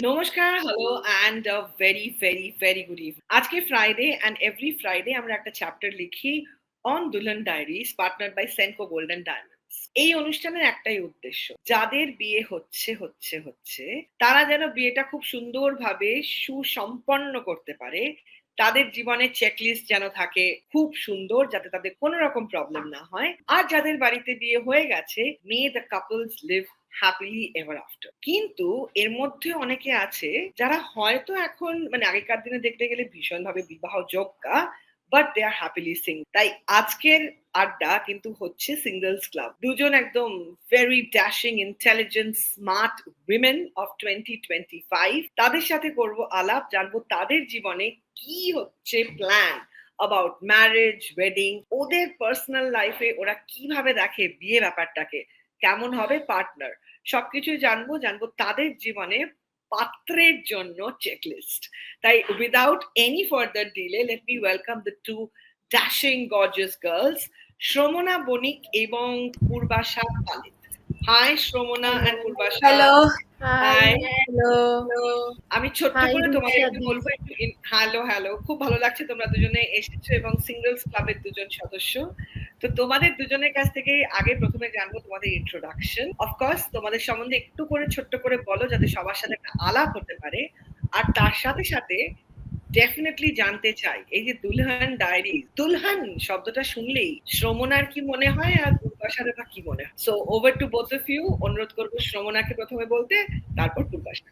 নমস্কার, hello and a very, very, very good evening. আজকে Friday and every Friday আমরা একটা চ্যাপ্টার লিখি on Dulhan diaries partnered by Senco golden diamonds. এই অনুষ্ঠানের একটাই উদ্দেশ্য, যাদের বিয়ে হচ্ছে, তারা যেন বিয়েটা খুব সুন্দরভাবে সুসম্পন্ন করতে পারে। তাদের জীবনের চেকলিস্ট যেন থাকে খুব সুন্দর, যাতে তাদের কোনো রকম প্রবলেম না হয়। আর যাদের বাড়িতে বিয়ে হয়ে গেছে, may the couples live happily ever after. কিন্তু এর মধ্যে অনেকে আছে যারা হয়তো এখন মানে আগেকার দিনে দেখতে গেলে ভীষণভাবে বিবাহযোগ্যা, but they are happily single. তাই আজকের আড্ডা কিন্তু হচ্ছে সিঙ্গলস ক্লাব। দুজন একদম very dashing, intelligent, smart women of 2025। তাদের সাথে করব আলাপ, জানবো তাদের জীবনে কি হচ্ছে প্ল্যান অ্যাবাউট ম্যারেজ, ওয়েডিং, ওদের পার্সোনাল লাইফে ওরা কিভাবে দেখে বিয়ে ব্যাপারটাকে, কেমন হবে পার্টনার, সবকিছুই জানবো তাদের জীবনে পাত্রের জন্য চেকলিস্ট। তাই without any further delay let me welcome the two dashing gorgeous girls, Shramana Banik এবং Purbasha Palit. Hi Shramana and Purbasha. Hello. Hi. Hello. আমি ছোট্ট হাই করে তোমাদের একটু রূপসাদি। বলবো একটু হ্যালো, খুব ভালো লাগছে তোমরা দুজনে এসেছো এবং সিঙ্গলস ক্লাবের দুজন সদস্য। তো তোমাদের দুজনের কাছ থেকে আগে প্রথমে জানবো তোমাদের ইন্ট্রোডাকশন। অফকোর্স তোমাদের সম্বন্ধে একটু করে ছোট্ট করে বলো, যাতে সবার সাথে একটা আলাপ হতে পারে। আর তার সাথে ডেফিনেটলি জানতে চাই, এই যে দুলহান ডায়েরি, দুলহান শব্দটা শুনলেই শ্রমনার কি মনে হয় আর পূর্বাশার বা কি মনে হয়? So over to both of you. অনুরোধ করবো শ্রমনাকে প্রথমে বলতে, তারপর পূর্বাশা।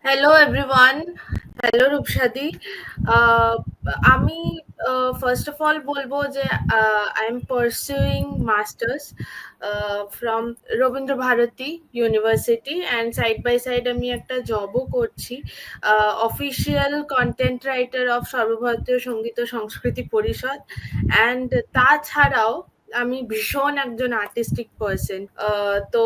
Hello everyone. হ্যালো রূপসাদি। আমি ফার্স্ট অফ অল বলবো যে I am pursuing masters from Rabindra Bharati university and side by side আমি একটা জবও করছি, অফিসিয়াল কন্টেন্ট রাইটার অফ সর্বভারতীয় সঙ্গীত ও সংস্কৃতি পরিষদ। অ্যান্ড তাছাড়াও আমি ভীষণ একজন আর্টিস্টিক পার্সন। তো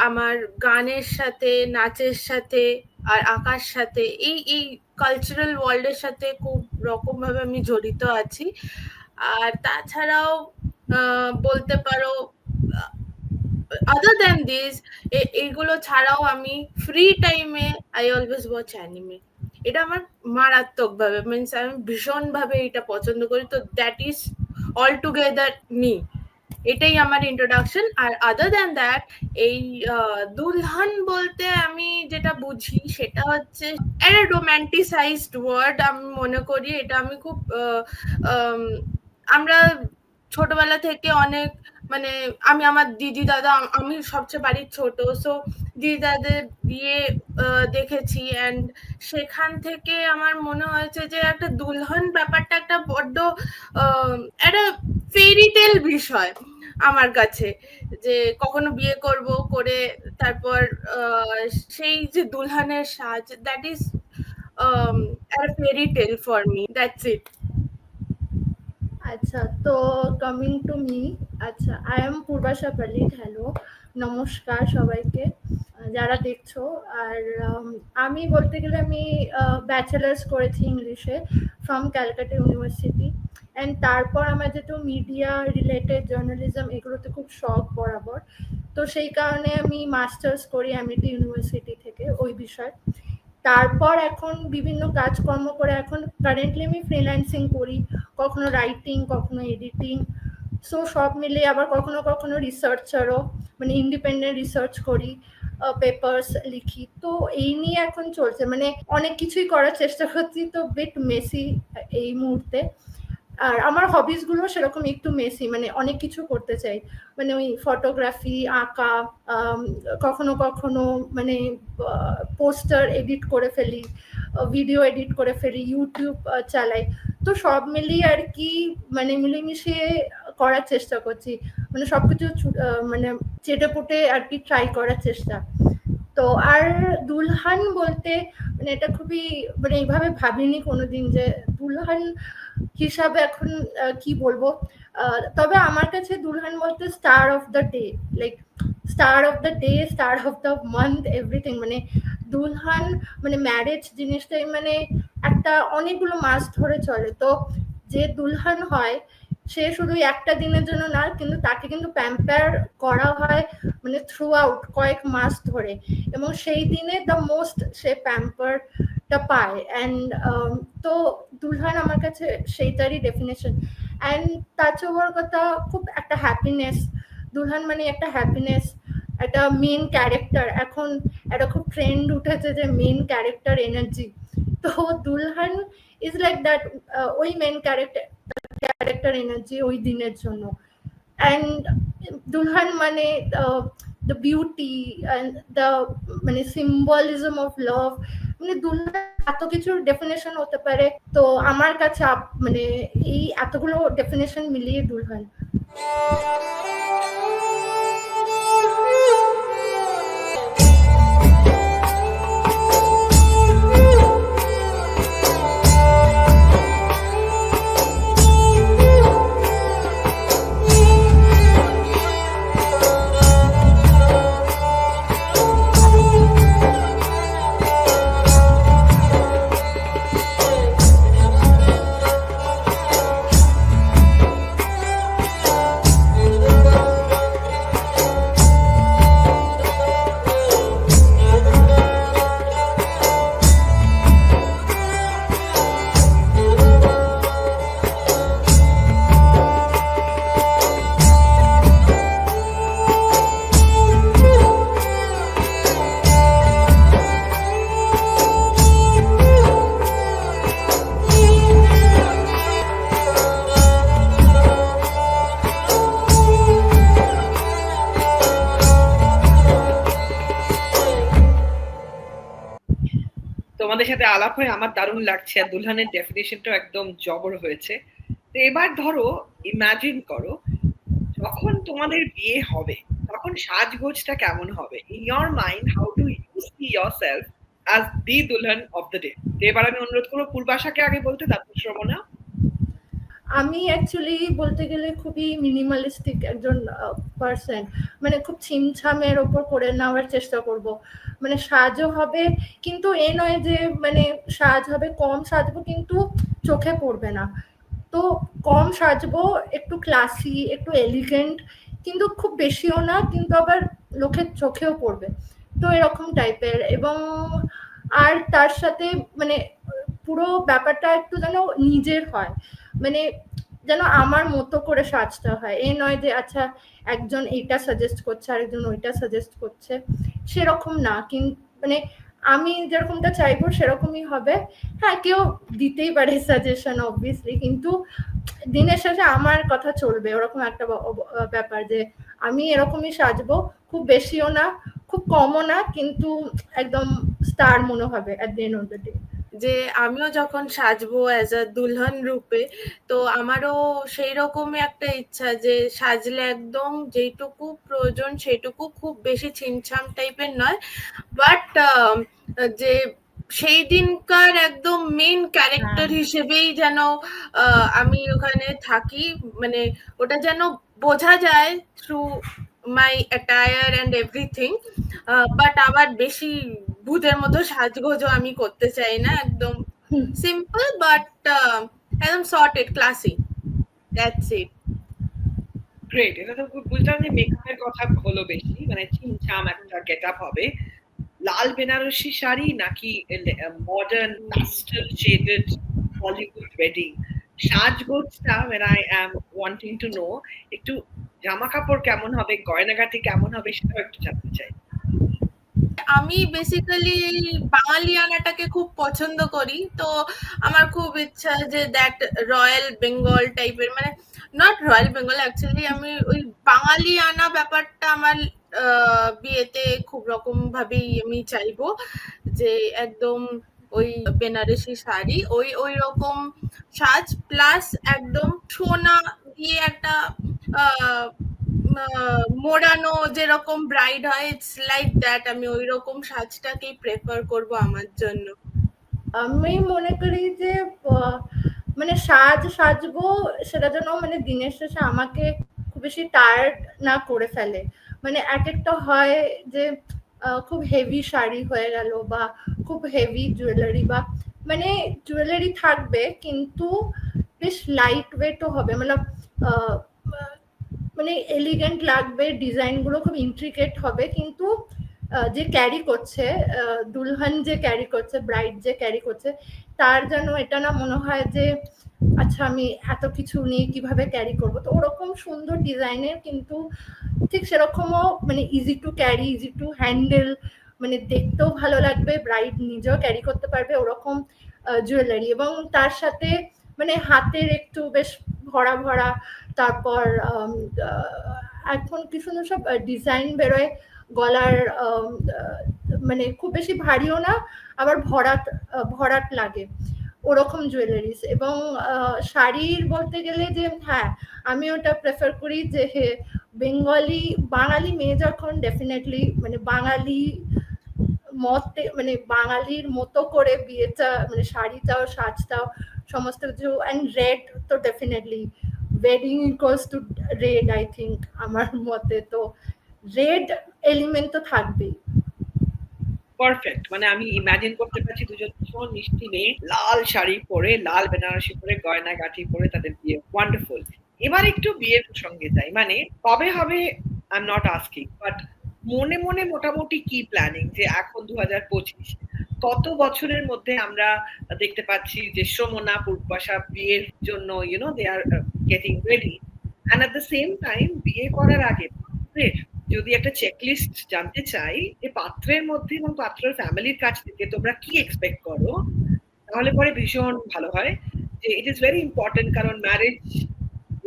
আমার গানের সাথে, নাচের সাথে আর আঁকার সাথে এই কালচারাল ওয়ার্ল্ডের সাথে খুব রকমভাবে আমি জড়িত আছি। আর তাছাড়াও বলতে পারো আদার দ্যান দিস, এইগুলো ছাড়াও আমি ফ্রি টাইমে আই অলওয়েজ ওয়াচ অ্যানিমে। এটা আমার মারাত্মকভাবে মিনস আমি ভীষণভাবে এটা পছন্দ করি। তো that is all together me. এটাই আমার ইন্ট্রোডাকশন। আর আদার দ্যান দ্যাট, এই দুলহান বলতে আমি যেটা বুঝি সেটা হচ্ছে একটা রোম্যান্টিসাইজড ওয়ার্ড। আমি মনে করি এটা আমি খুব আমরা ছোটবেলা থেকে অনেক মানে আমি আমার দিদি দাদা, আমি সবচেয়ে বাড়ির ছোট, সো দিদি দাদাদের বিয়ে দেখেছি অ্যান্ড সেখান থেকে আমার মনে হয়েছে যে একটা দুলহান ব্যাপারটা একটা বড্ড একটা ফেরি টেল বিষয় আমার কাছে। যে কখনো বিয়ে করব, করে তারপর সেই যে দুলহানের সাজ, that is a fairy tale for me. That's it. আচ্ছা, তো কামিং টু মি, আচ্ছা, আই এম পূর্বাশা পালিত। হ্যালো, নমস্কার সবাইকে যারা দেখছো। আর আমি বলতে গেলে আমি ব্যাচেলার্স করেছি ইংলিশে ফ্রম ক্যালকাটা ইউনিভার্সিটি। অ্যান্ড তারপর আমার যেহেতু মিডিয়া রিলেটেড জার্নালিজম এগুলোতে খুব শখ বরাবর, তো সেই কারণে আমি মাস্টার্স করি অ্যামিটি ইউনিভার্সিটি থেকে ওই বিষয়। তারপর এখন বিভিন্ন কাজকর্ম করে এখন কারেন্টলি আমি ফ্রিল্যান্সিং করি, কখনো রাইটিং, কখনো এডিটিং। সো সব মিলিয়ে আবার কখনো কখনো রিসার্চারও, মানে ইন্ডিপেন্ডেন্ট রিসার্চ করি, পেপার্স লিখি। তো এই নিয়ে এখন চলছে, মানে অনেক কিছুই করার চেষ্টা করছি, তো বিট মেসি এই মুহূর্তে। আর আমার হবিসগুলো সেরকম একটু মেসি, মানে অনেক কিছু করতে চাই, মানে ওই ফটোগ্রাফি, আঁকা, কখনো কখনো মানে পোস্টার এডিট করে ফেলি, ভিডিও এডিট করে ফেলি, ইউটিউব চালাই। তো সব মিলিয়ে আর কি মানে মিলেমিশিয়ে করার চেষ্টা করছি, মানে সবকিছু মানে চেটেপুটে আর কি ট্রাই করার চেষ্টা। তো আর দুলহান বলতে মানে এটা খুবই মানে এইভাবে ভাবিনি কোনোদিন যে দুলহান হিসাবে এখন কি বলবো। তবে আমার কাছে দুলহান বলতে star of the day, like star of the day, star of the month, everything. মানে দুলহান মানে ম্যারেজ জিনিসটাই মানে একটা অনেকগুলো মাস ধরে চলে। তো যে দুলহান হয় সে শুধু একটা দিনের জন্য না, কিন্তু তাকে কিন্তু প্যাম্পার করা হয় মানে থ্রু আউট কয়েক মাস ধরে, এবং সেই দিনে দ্য মোস্ট সে প্যাম্পারটা পায়। অ্যান্ড তো দুলহান আমার কাছে সেইটারই ডেফিনেশন। অ্যান্ড তার চেয়ে বড় কথা খুব একটা হ্যাপিনেস। দুলহান মানে একটা হ্যাপিনেস, একটা মেন ক্যারেক্টার। এখন একটা খুব ট্রেন্ড উঠেছে যে মেন ক্যারেক্টার এনার্জি। তো দুলহান ইজ লাইক দ্যাট, ওই মেন ক্যারেক্টার এনার্জি ওই দিনের জন্য। অ্যান্ড দুলহান মানে দ্য বিউটি অ্যান্ড দ্য মানে সিম্বলিজম অফ লাভ, মানে দুলহান এত কিছুর ডেফিনেশন হতে পারে। তো আমার কাছে মানে এই এতগুলো ডেফিনেশন মিলিয়ে দুলহান। তোমাদের সাথে আলাপ হয়ে আমার দারুণ লাগছে, আর দুলহানের ডেফিনেশনটাও একদম জবর হয়েছে। তো এবার ধরো ইমাজিন করো যখন তোমাদের বিয়ে হবে তখন সাজগোজটা কেমন হবে। In your mind how do you see yourself as the dulhan of the day. তো এবার আমি অনুরোধ করবো পূর্বাশাকে আগে বলতে, তারপর শ্রবণা। আমি অ্যাকচুয়ালি বলতে গেলে খুবই মিনিমালিস্টিক একজন পার্সন, মানে খুব ছিমছামের ওপর করে নেওয়ার চেষ্টা করব। মানে সাজও হবে, কিন্তু এ নয় যে মানে সাজ হবে কম সাজবো কিন্তু চোখে পড়বে না। তো কম সাজবো, একটু ক্লাসি, একটু এলিগেন্ট, কিন্তু খুব বেশিও না, কিন্তু আবার লোকের চোখেও পড়বে। তো এরকম টাইপের। এবং আর তার সাথে মানে পুরো ব্যাপারটা একটু যেন নিজের হয়, মানে যেন আমার মতো করে সাজতে হয়। এই নয় যে আচ্ছা একজন এইটা সাজেস্ট করছে আর একজন ওইটা সাজেস্ট করছে, সেরকম না। কিন্তু মানে আমি যেরকমটা চাইবো সেরকমই হবে। হ্যাঁ, কেউ দিতেই পারে সাজেশন অবভিয়াসলি, কিন্তু দিনের শেষে আমার কথা চলবে, ওরকম একটা ব্যাপার যে আমি এরকমই সাজবো, খুব বেশিও না খুব কমও না, কিন্তু একদম স্টার মনে হবে at the end of the day. যে আমিও যখন সাজবো অ্যাজ আ দুলহান রূপে, তো আমারও সেই রকমই একটা ইচ্ছা যে সাজলে একদম যেইটুকু প্রয়োজন সেইটুকু, খুব বেশি ছিমছাম টাইপের নয়, বাট যে সেই দিনকার একদম মেইন ক্যারেক্টার হিসেবেই যেন আমি ওখানে থাকি, মানে ওটা যেন বোঝা যায় through my attire and everything. But আবার বেশি ভূতের মতো সাজগোজও আমি করতে চাই না, একদম সিম্পল বাট একদম sorted classy, that's it. Great, এটা তো বুঝলাম যে মেকআপের কথা হলো বেশি, মানে ছিমছাম একটা গেট আপ হবে। লাল বেনারসি শাড়ি নাকি modern pastel shaded Hollywood wedding? সাজগোজটা when I am wanting to know, একটু জামা কাপড় কেমন হবে, গয়নাগাটি কেমন হবে সেটাও একটু জানতে চাই। আমি বেসিক্যালি বাঙালিয়ানাটাকে খুব পছন্দ করি, তো আমার খুব ইচ্ছা যে দ্যাট রয়্যাল বেঙ্গল টাইপের, মানে নট রয়্যাল বেঙ্গল অ্যাকচুয়ালি, আমি ওই বাঙালিয়ানা ব্যাপারটা আমার বিয়েতে খুব রকম ভাবেই আমি চাইবো, যে একদম ওই বেনারসি শাড়ি, ওই রকম সাজ, প্লাস একদম সোনা দিয়ে একটা মোড়ানো যেরকম ব্রাইড হয়, ইটস লাইক দ্যাট, আমি ওই রকম সাজটাকেই প্রেফার করব আমার জন্য। আমি মনে করি যে মানে সাজবো সেটা যেন মানে দিনের শেষে আমাকে খুব বেশি টায়ার্ড না করে ফেলে। মানে এক একটা হয় যে খুব হেভি শাড়ি হয়ে গেল, বা খুব হেভি জুয়েলারি, বা মানে জুয়েলারি থাকবে কিন্তু বেশ লাইট ওয়েটও হবে, মানে আহ, মানে এলিগেন্ট লাগবে, ডিজাইনগুলো খুব ইন্ট্রিকেট হবে, কিন্তু যে ক্যারি করছে, দুলহান যে ক্যারি করছে, ব্রাইড যে ক্যারি করছে, তার যেন এটা না মনে হয় যে আচ্ছা আমি এত কিছু নিয়ে কিভাবে ক্যারি করবো। তো ওরকম সুন্দর ডিজাইনের, কিন্তু ঠিক সেরকমও মানে easy to carry, easy to handle, মানে দেখতেও ভালো লাগবে, ব্রাইড নিজেও ক্যারি করতে পারবে ওরকম জুয়েলারি। এবং তার সাথে মানে হাতের একটু বেশ ভরা ভরা, তারপর এখন কি সুন্দর সব ডিজাইন বেরোয় গলার, মানে খুব বেশি ভারীও না, আবার ভরাট ভরাট লাগে ওরকম জুয়েলারিস। এবং শাড়ির বলতে গেলে যে হ্যাঁ, আমি ওটা প্রেফার করি যে বাঙালি মেয়ে যখন ডেফিনেটলি মানে বাঙালি মতে, মানে বাঙালির মতো করে বিয়েটা, মানে শাড়িটাও সাজটাও সমস্ত কিছু, অ্যান্ড রেড তো definitely wedding equals to red, I think আমার মতে তো রেড এলিমেন্ট তো থাকবেই। পারফেক্ট, মানে আমি ইমাজিন করতে পারছি দুজন ভীষণ মিষ্টি মেয়ে লাল শাড়ি পরে, লাল বেনারসি পরে, গয়না গাঠি পরে তাদের বিয়ে, ওয়ান্ডারফুল। এবার একটু বিয়ের সঙ্গে যাই, মানে কবে হবে I am not asking, but মনে মনে মোটামুটি কি প্ল্যানিং, যে এখন 2025 কত বছরের মধ্যে আমরা দেখতে পাচ্ছি যে সোমনা পূর্বাশা বিয়ের জন্য they are getting ready, and at the same time বিয়ে করার আগে যদি একটা চেকলিস্ট জানতে চাই যে পাত্রের মধ্যে এবং পাত্রের ফ্যামিলির কাছ থেকে তোমরা কি এক্সপেক্ট করো, তাহলে পরে ভীষণ ভালো হয়। যে ইট ইজ ভেরি ইম্পর্টেন্ট, কারণ marriage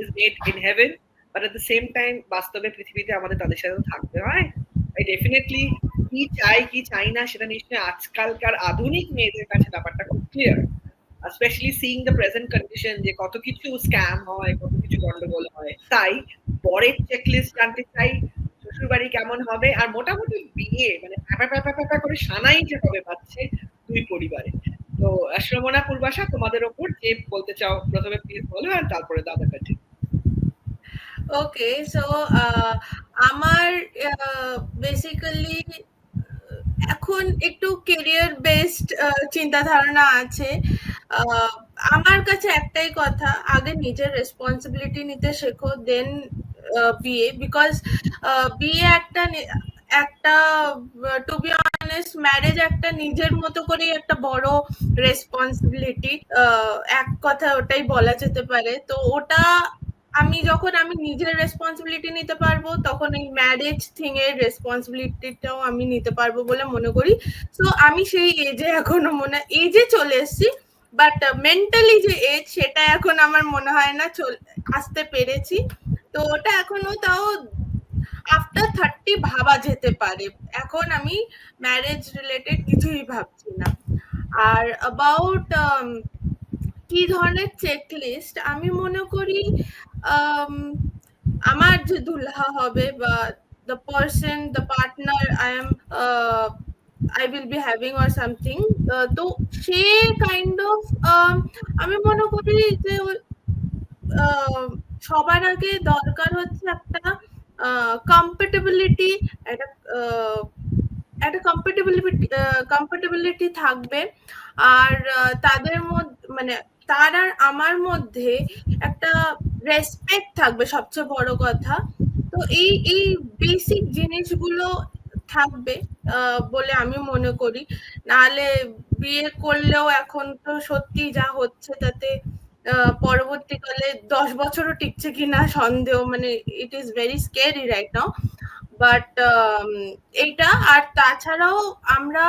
is made in heaven, but at the same time বাস্তবে পৃথিবীতে আমাদের তাদের সাথে থাকতে হয়। তাই ডেফিনেটলি কি চাই কি চাই না সেটা নিশ্চয়ই আজকালকার আধুনিক মেয়েদের কাছে ব্যাপারটা খুব clear, specially seeing the present condition, যে কত কিছু স্ক্যাম হয়, কত কিছু গন্ডগোল হয়। তাই বরের চেকলিস্ট জানতে চাই, শ্বশুরবাড়ি কেমন হবে, আর মোটামুটি বিয়ে মানে প্যাপা করে সানাই যে হবে পাচ্ছে দুই পরিবারে। তো শ্রমণা পূর্বাশা, তোমাদের ওপর যে বলতে চাও প্রথমে প্লিজ বলো, আর তারপরে দাদা কাছে। ওকে, সো আমার বেসিক্যালি এখন একটু কেরিয়ার বেসড চিন্তা ধারণা আছে। আমার কাছে একটাই কথা, আগে নিজের রেসপন্সিবিলিটি নিতে শেখো, দেন বিয়ে। বিকজ বিয়ে একটা টু বি অনেস্ট, ম্যারেজ একটা নিজের মতো করে একটা বড় রেসপন্সিবিলিটি, এক কথা ওটাই বলা যেতে পারে। তো ওটা আমি নিজের রেসপন্সিবিলিটি নিতে পারবো, তখন এই ম্যারেজ থিং এর রেসপন্সিবিলিটিটাও আমি নিতে পারবো বলে মনে করি। তো আমি সেই এজে চলে এসেছি, বাট মেন্টালি যে এজ, সেটা এখন আমার মনে হয় না আসতে পেরেছি। তো ওটা এখনো তাও আফটার 30 ভাবা যেতে পারে। এখন আমি ম্যারেজ রিলেটেড কিছুই ভাবছি না। আর অ্যাবাউট কি ধরনের চেকলিস্ট, আমি মনে করি আমার যে দুলহা হবে বা the person, the partner I will be having or something, তো সে কাইন্ড অফ আমি মনে করি যে সবার আগে দরকার হচ্ছে একটা কম্প্যাটেবিলিটি, একটা কম্প্যাটেবিলিটি থাকবে। আর তাদের মধ্যে মানে তার আর আমার মধ্যে একটা রেসপেক্ট থাকবে, সবচেয়ে বড় কথা। তো এই বেসিক জিনিসগুলো থাকবে বলে আমি মনে করি। নাহলে বিয়ে করলেও এখন তো সত্যি যা হচ্ছে তাতে পরবর্তীকালে 10 বছরও টিকছে কিনা সন্দেহ, মানে it is very scary right now. But এইটা, আর তাছাড়াও আমরা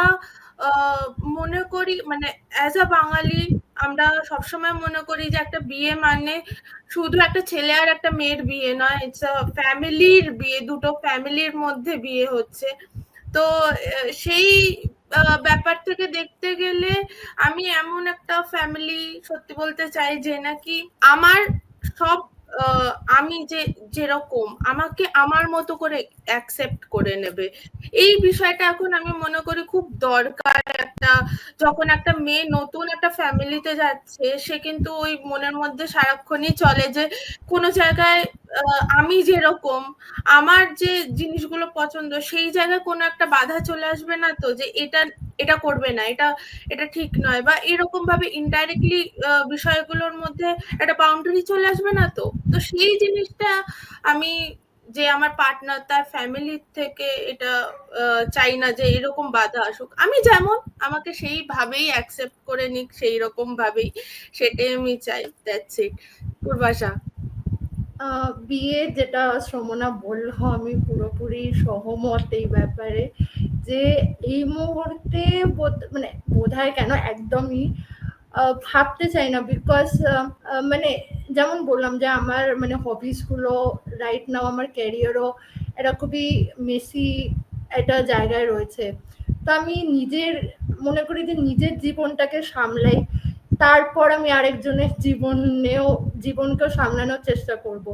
মনে করি মানে অ্যাজ আ বাঙালি আমরা সবসময় মনে করি যে একটা বিয়ে মানে শুধু একটা ছেলে আর একটা মেয়ের বিয়ে নয়, ইটস আ ফ্যামিলির বিয়ে, দুটো ফ্যামিলির মধ্যে বিয়ে হচ্ছে। তো সেই ব্যাপার থেকে দেখতে গেলে আমি এমন একটা ফ্যামিলি সত্যি বলতে চাই যে নাকি আমার সব আমি যেরকম আমাকে আমার মতো করে অ্যাকসেপ্ট করে নেবে। এই বিষয়টা এখন আমি মনে করি খুব দরকার একটা যখন একটা মেয়ে নতুন একটা ফ্যামিলিতে যাচ্ছে, সে কিন্তু ওই মনের মধ্যে সারাক্ষণই চলে যে কোনো জায়গায় আমি যেরকম, আমার যে জিনিসগুলো পছন্দ, সেই জায়গায় কোনো একটা বাধা চলে আসবে না তো, যে এটা করবে না, এটা ঠিক নয়, বা এরকম ভাবে ইনডাইরেক্টলি বিষয়গুলোর মধ্যে একটা বাউন্ডারি চলে আসবে না তো। তো সেই জিনিসটা আমি, যে আমার পার্টনার তার ফ্যামিলি থেকে এটা চাই না যে এরকম বাধা আসুক। আমি যেমন, আমাকে সেইভাবেই অ্যাকসেপ্ট করে নিক, সেই রকম ভাবেই, সেটাই আমি চাই। That's it. পূর্বাশা। বিয়ে যেটা শ্রমনা বললো, আমি পুরোপুরি সহমত এই ব্যাপারে, যে এই মুহূর্তে মানে বোধহয় কেন একদমই ভাবতে চাই না, বিকজ মানে যেমন বললাম যে আমার মানে হবিস গুলো রাইট নাও, আমার ক্যারিয়ারও এটা খুবই মেসি একটা জায়গায় রয়েছে। তো আমি নিজের মনে করি যে নিজের জীবনটাকে সামলাই, তারপর আমি আরেকজনের জীবনকেও সামলানোর চেষ্টা করব।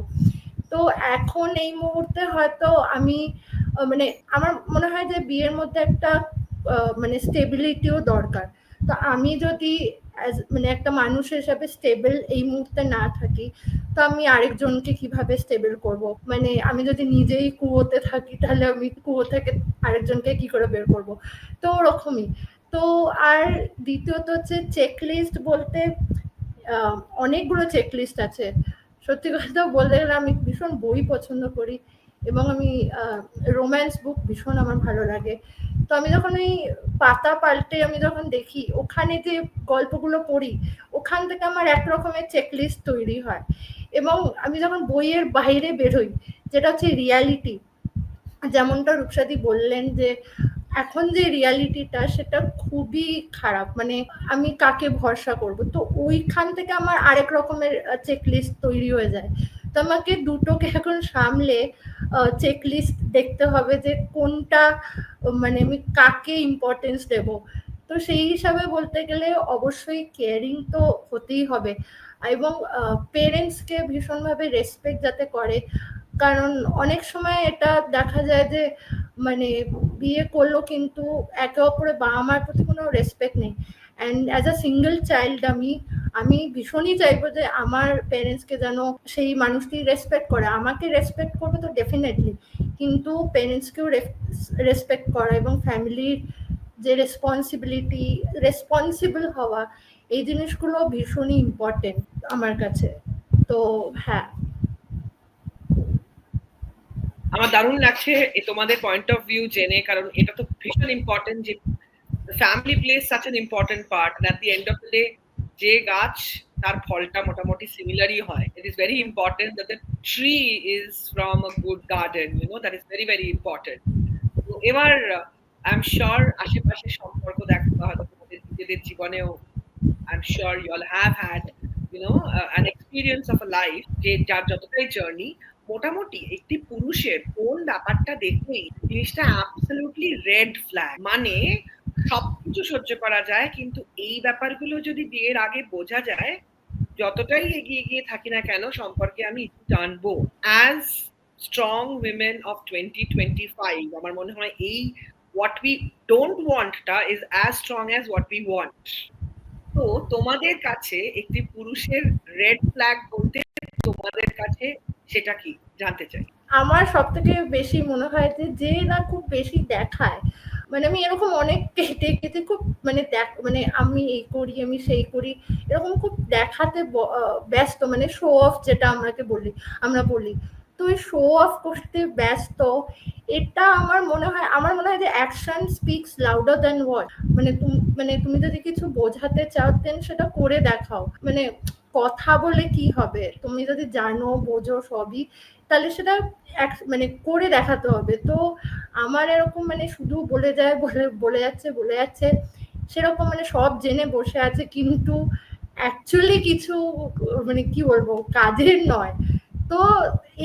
তো এখন এই মুহূর্তে হয়তো আমি মানে আমার মনে হয় যে বিয়ের মধ্যে একটা মানে স্টেবিলিটিও দরকার। তো আমি যদি মানে একটা মানুষ হিসাবে স্টেবল এই মুহূর্তে না থাকি, তো আমি আরেকজনকে কিভাবে স্টেবল করব? মানে আমি যদি নিজেই কুয়োতে থাকি, তাহলে আমি কুয়ো থেকে আরেকজনকে কি করে বের করব? তো ওরকমই। তো আর দ্বিতীয়ত হচ্ছে চেকলিস্ট বলতে অনেকগুলো চেকলিস্ট আছে। সত্যি কথা বলতে গেলে আমি ভীষণ বই পছন্দ করি, এবং আমি রোম্যান্স বুক ভীষণ আমার ভালো লাগে। তো আমি যখন ওই পাতা পাল্টে আমি যখন দেখি, ওখানে যে গল্পগুলো পড়ি, ওখান থেকে আমার এক রকমের চেকলিস্ট তৈরি হয়। এবং আমি যখন বইয়ের বাইরে বেরোই, যেটা হচ্ছে রিয়ালিটি, যেমনটা রূপসাদি বললেন যে এখন যে রিয়ালিটিটা সেটা খুবই খারাপ, মানে আমি কাকে ভরসা করব? তো ওইখান থেকে আমার আরেক রকমের চেকলিস্ট তৈরি হয়ে যায়। তো আমাকে দুটোকে এখন সামলে চেকলিস্ট দেখতে হবে যে কোনটা মানে আমি কাকে ইম্পর্টেন্স দেব। তো সেই হিসাবে বলতে গেলে অবশ্যই কেয়ারিং তো হতেই হবে, এবং পেরেন্টসকে ভীষণভাবে রেসপেক্ট যাতে করে। কারণ অনেক সময় এটা দেখা যায় যে মানে বিয়ে করলো কিন্তু একে অপরের বাবা মার প্রতি কোনো রেসপেক্ট নেই। And as a single child আমি ভীষণই চাইবো যে আমার প্যারেন্টসকে যেন সেই মানুষটি রেসপেক্ট করে। আমাকে রেসপেক্ট করবে তো ডেফিনেটলি, কিন্তু প্যারেন্টসকেও রেসপেক্ট করা এবং ফ্যামিলির যে রেসপন্সিবল হওয়া, এই জিনিসগুলো ভীষণই ইম্পর্টেন্ট আমার কাছে। তো হ্যাঁ, আমার দারুণ লাগছে তোমাদের পয়েন্ট অফ ভিউ জেনে, কারণ এটা তো ভীষণ ইম্পর্টেন্ট যে family place such N important part, at the end of the day যে গাছ তার ফলটা মোটামুটি সিমিলারই হয়। It is very important that the tree is from a good garden, that is very very important. তো এবার আই এম শিওর আশেপাশে সম্পর্ক দেখা হয়তো তোমাদের নিজেদের জীবনেও, I am sure you all have had an experience of a life, যে যার যতটাই জার্নি, মোটামুটি একটি পুরুষের কোন ব্যাপারটা দেখলেই জিনিসটা অ্যাবসলিউটলি রেড ফ্ল্যাগ, মানে সবকিছু সহ্য করা যায়, কিন্তু এই ব্যাপারগুলো যদি বিয়ের আগে বোঝা যায়, যতটাই এগিয়ে গিয়ে থাকি না কেন সম্পর্কে আমি জানবো। অ্যাজ স্ট্রং উইমেন অফ 2025 আমার মনে হয় এই what we don't want টা is as strong as what we want. তো তোমাদের কাছে একটি পুরুষের রেড ফ্ল্যাগ বলতে তোমাদের কাছে সেটা কি জানতে চাই। আমার সব থেকে বেশি মনে হয় যে না খুব বেশি দেখায়, মানে আমি এরকম অনেক দেখেছি, খুব মানে মানে আমি এই করি আমি সেই করি, এরকম খুব দেখাতে ব্যস্ত, মানে শো অফ যেটা আমরা বলি। তো ওই শো অফ করতে ব্যস্ত, এটা আমার মনে হয় যে action speaks louder than word. মানে তুমি যদি কিছু বোঝাতে চাও দেন সেটা করে দেখাও। মানে কথা বলে কি হবে, তুমি যদি জানো বোঝো সবই, তাহলে সেটা মানে করে দেখাতে হবে। তো আমার এরকম মানে শুধু বলে যাচ্ছে সেরকম, মানে সব জেনে বসে আছে কিন্তু অ্যাকচুয়ালি কিছু মানে কি বলবো কাজের নয়। তো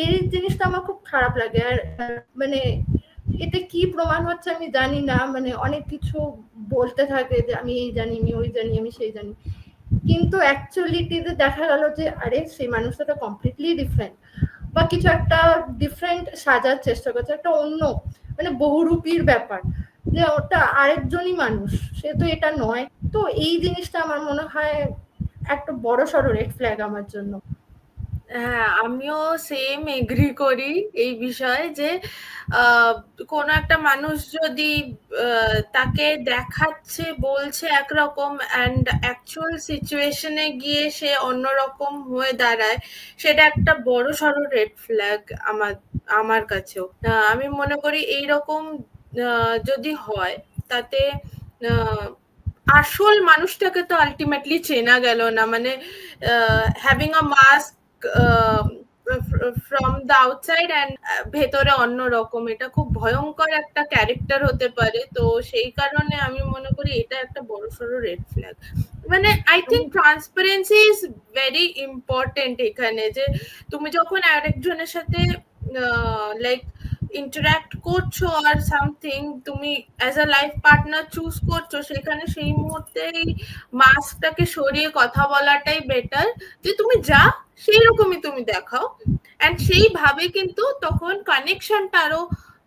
এই জিনিসটা আমার খুব খারাপ লাগে। আর মানে এতে কি প্রমাণ হচ্ছে আমি জানি না, মানে অনেক কিছু বলতে থাকে যে আমি এই জানি, আমি ওই জানি, আমি সেই জানি, কিন্তু অ্যাকচুয়ালিটিতে দেখা গেল যে আরে সেই মানুষটা তো কমপ্লিটলি ডিফারেন্ট, বা কিছু একটা ডিফারেন্ট সাজার চেষ্টা করছে, একটা অন্য মানে বহুরূপীর ব্যাপার। যে ওটা আরেকজনই মানুষ, সে তো এটা নয়। তো এই জিনিসটা আমার মনে হয় একটা বড়সড় রেড ফ্ল্যাগ আমার জন্য। হ্যাঁ, আমিও সেম এগ্রি করি এই বিষয়ে যে কোনো একটা মানুষ যদি তাকে দেখাচ্ছে বলছে একরকম অ্যান্ড অ্যাকচুয়াল সিচুয়েশনে গিয়ে সে অন্যরকম হয়ে দাঁড়ায়, সেটা একটা বড় সড় রেড ফ্ল্যাগ আমার কাছেও। আমি মনে করি এইরকম যদি হয় তাতে আসল মানুষটাকে তো আলটিমেটলি চেনা গেল না। মানে having a mask from the outside and ভেতরে অন্যরকম, এটা খুব ভয়ঙ্কর একটা ক্যারেক্টার হতে পারে। তো সেই কারণে আমি মনে করি এটা একটা বড়সড় রেড ফ্ল্যাগ। মানে I think transparency is very important এখানে, যে তুমি যখন আরেকজনের সাথে লাইক ইন্টারাক্ট করছো আর সামথিং, তুমি as a life partner choose করছো, সেখানে সেই মুহূর্তে এই মাস্কটাকে সরিয়ে কথা বলাটাই বেটার, যে তুমি যা সেই রকমই তুমি দেখাও। অ্যান্ড সেইভাবে কিন্তু তখন কানেকশনটা আরো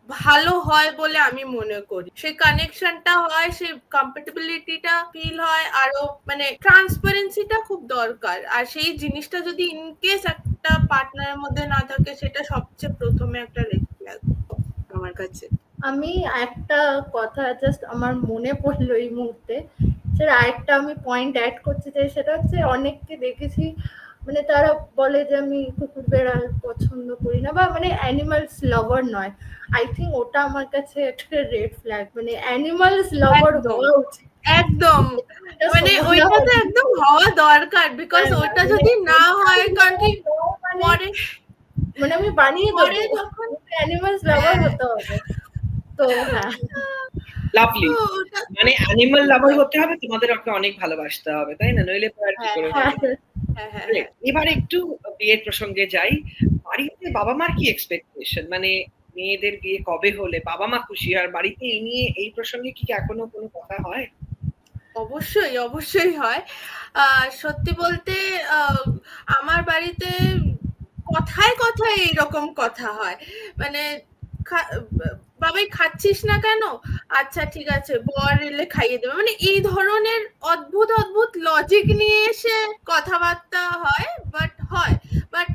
ভালো হয় বলে আমি মনে করি। সেই কানেকশনটা হয়, সেই কম্প্যাটিবিলিটিটা ফিল হয়, আরো মানে ট্রান্সপারেন্সিটা খুব দরকার। আর সেই জিনিসটা যদি ইনকেস একটা পার্টনারের মধ্যে না থাকে, সেটা সবচেয়ে প্রথমে একটা রেড ফ্ল্যাগ আমার কাছে। আমি একটা কথা জাস্ট আমার মনে পড়লো এই মুহূর্তে, সেটা আরেকটা আমি পয়েন্ট অ্যাড করতে চাই। সেটা হচ্ছে অনেককে দেখেছি মানে তারা বলে যে আমি কুকুর বেড়াল পছন্দ করি না, বা মানে অ্যানিমালস লাভার নয়। আই থিঙ্ক ওটা আমার কাছে একটা রেড ফ্ল্যাগ। মানে অ্যানিমালস লাভার একদম হওয়া উচিত, একদম, এটা মানে সবার ওইটা হওয়া তো উচিত। একদম হওয়া দরকার, বিকজ হ্যাঁ, ওইটা মানে যদি না হয়, কারণ কি মানে পরে মানে আমি বানিয়ে পরে দেবো, যখন অ্যানিমালস লাভার হ্যাঁ হতে হবে। তো হ্যাঁ, লাভলি। ওটা মানে অ্যানিমাল লাভার হতে হবে, তোমাদের ওকে অনেক ভালোবাসতে হবে, তাই না? নইলে তো আর কি হ্যাঁ করে হ্যাঁ হবে। হ্যাঁ হ্যাঁ Great. এবার একটু বিয়ের প্রসঙ্গে যাই। বাড়িতে বাবা মার কি এক্সপেকটেশন? মানে মেয়েদের বিয়ে কবে হলে বাবা মা খুশি হয়? বাড়িতে এই নিয়ে এই প্রসঙ্গে কি এখনো কোনো কথা হয়? অবশ্যই অবশ্যই হয়। সত্যি বলতে আমার বাড়িতে কথায় কথায় এইরকম কথা হয়। মানে বাবাই খাচ্ছিস না কেন? আচ্ছা ঠিক আছে, বর এলে খাইয়ে দেবে। মানে এই ধরনের অদ্ভুত অদ্ভুত লজিক নিয়ে এসে কথাবার্তা হয়, বাট হয়। বাট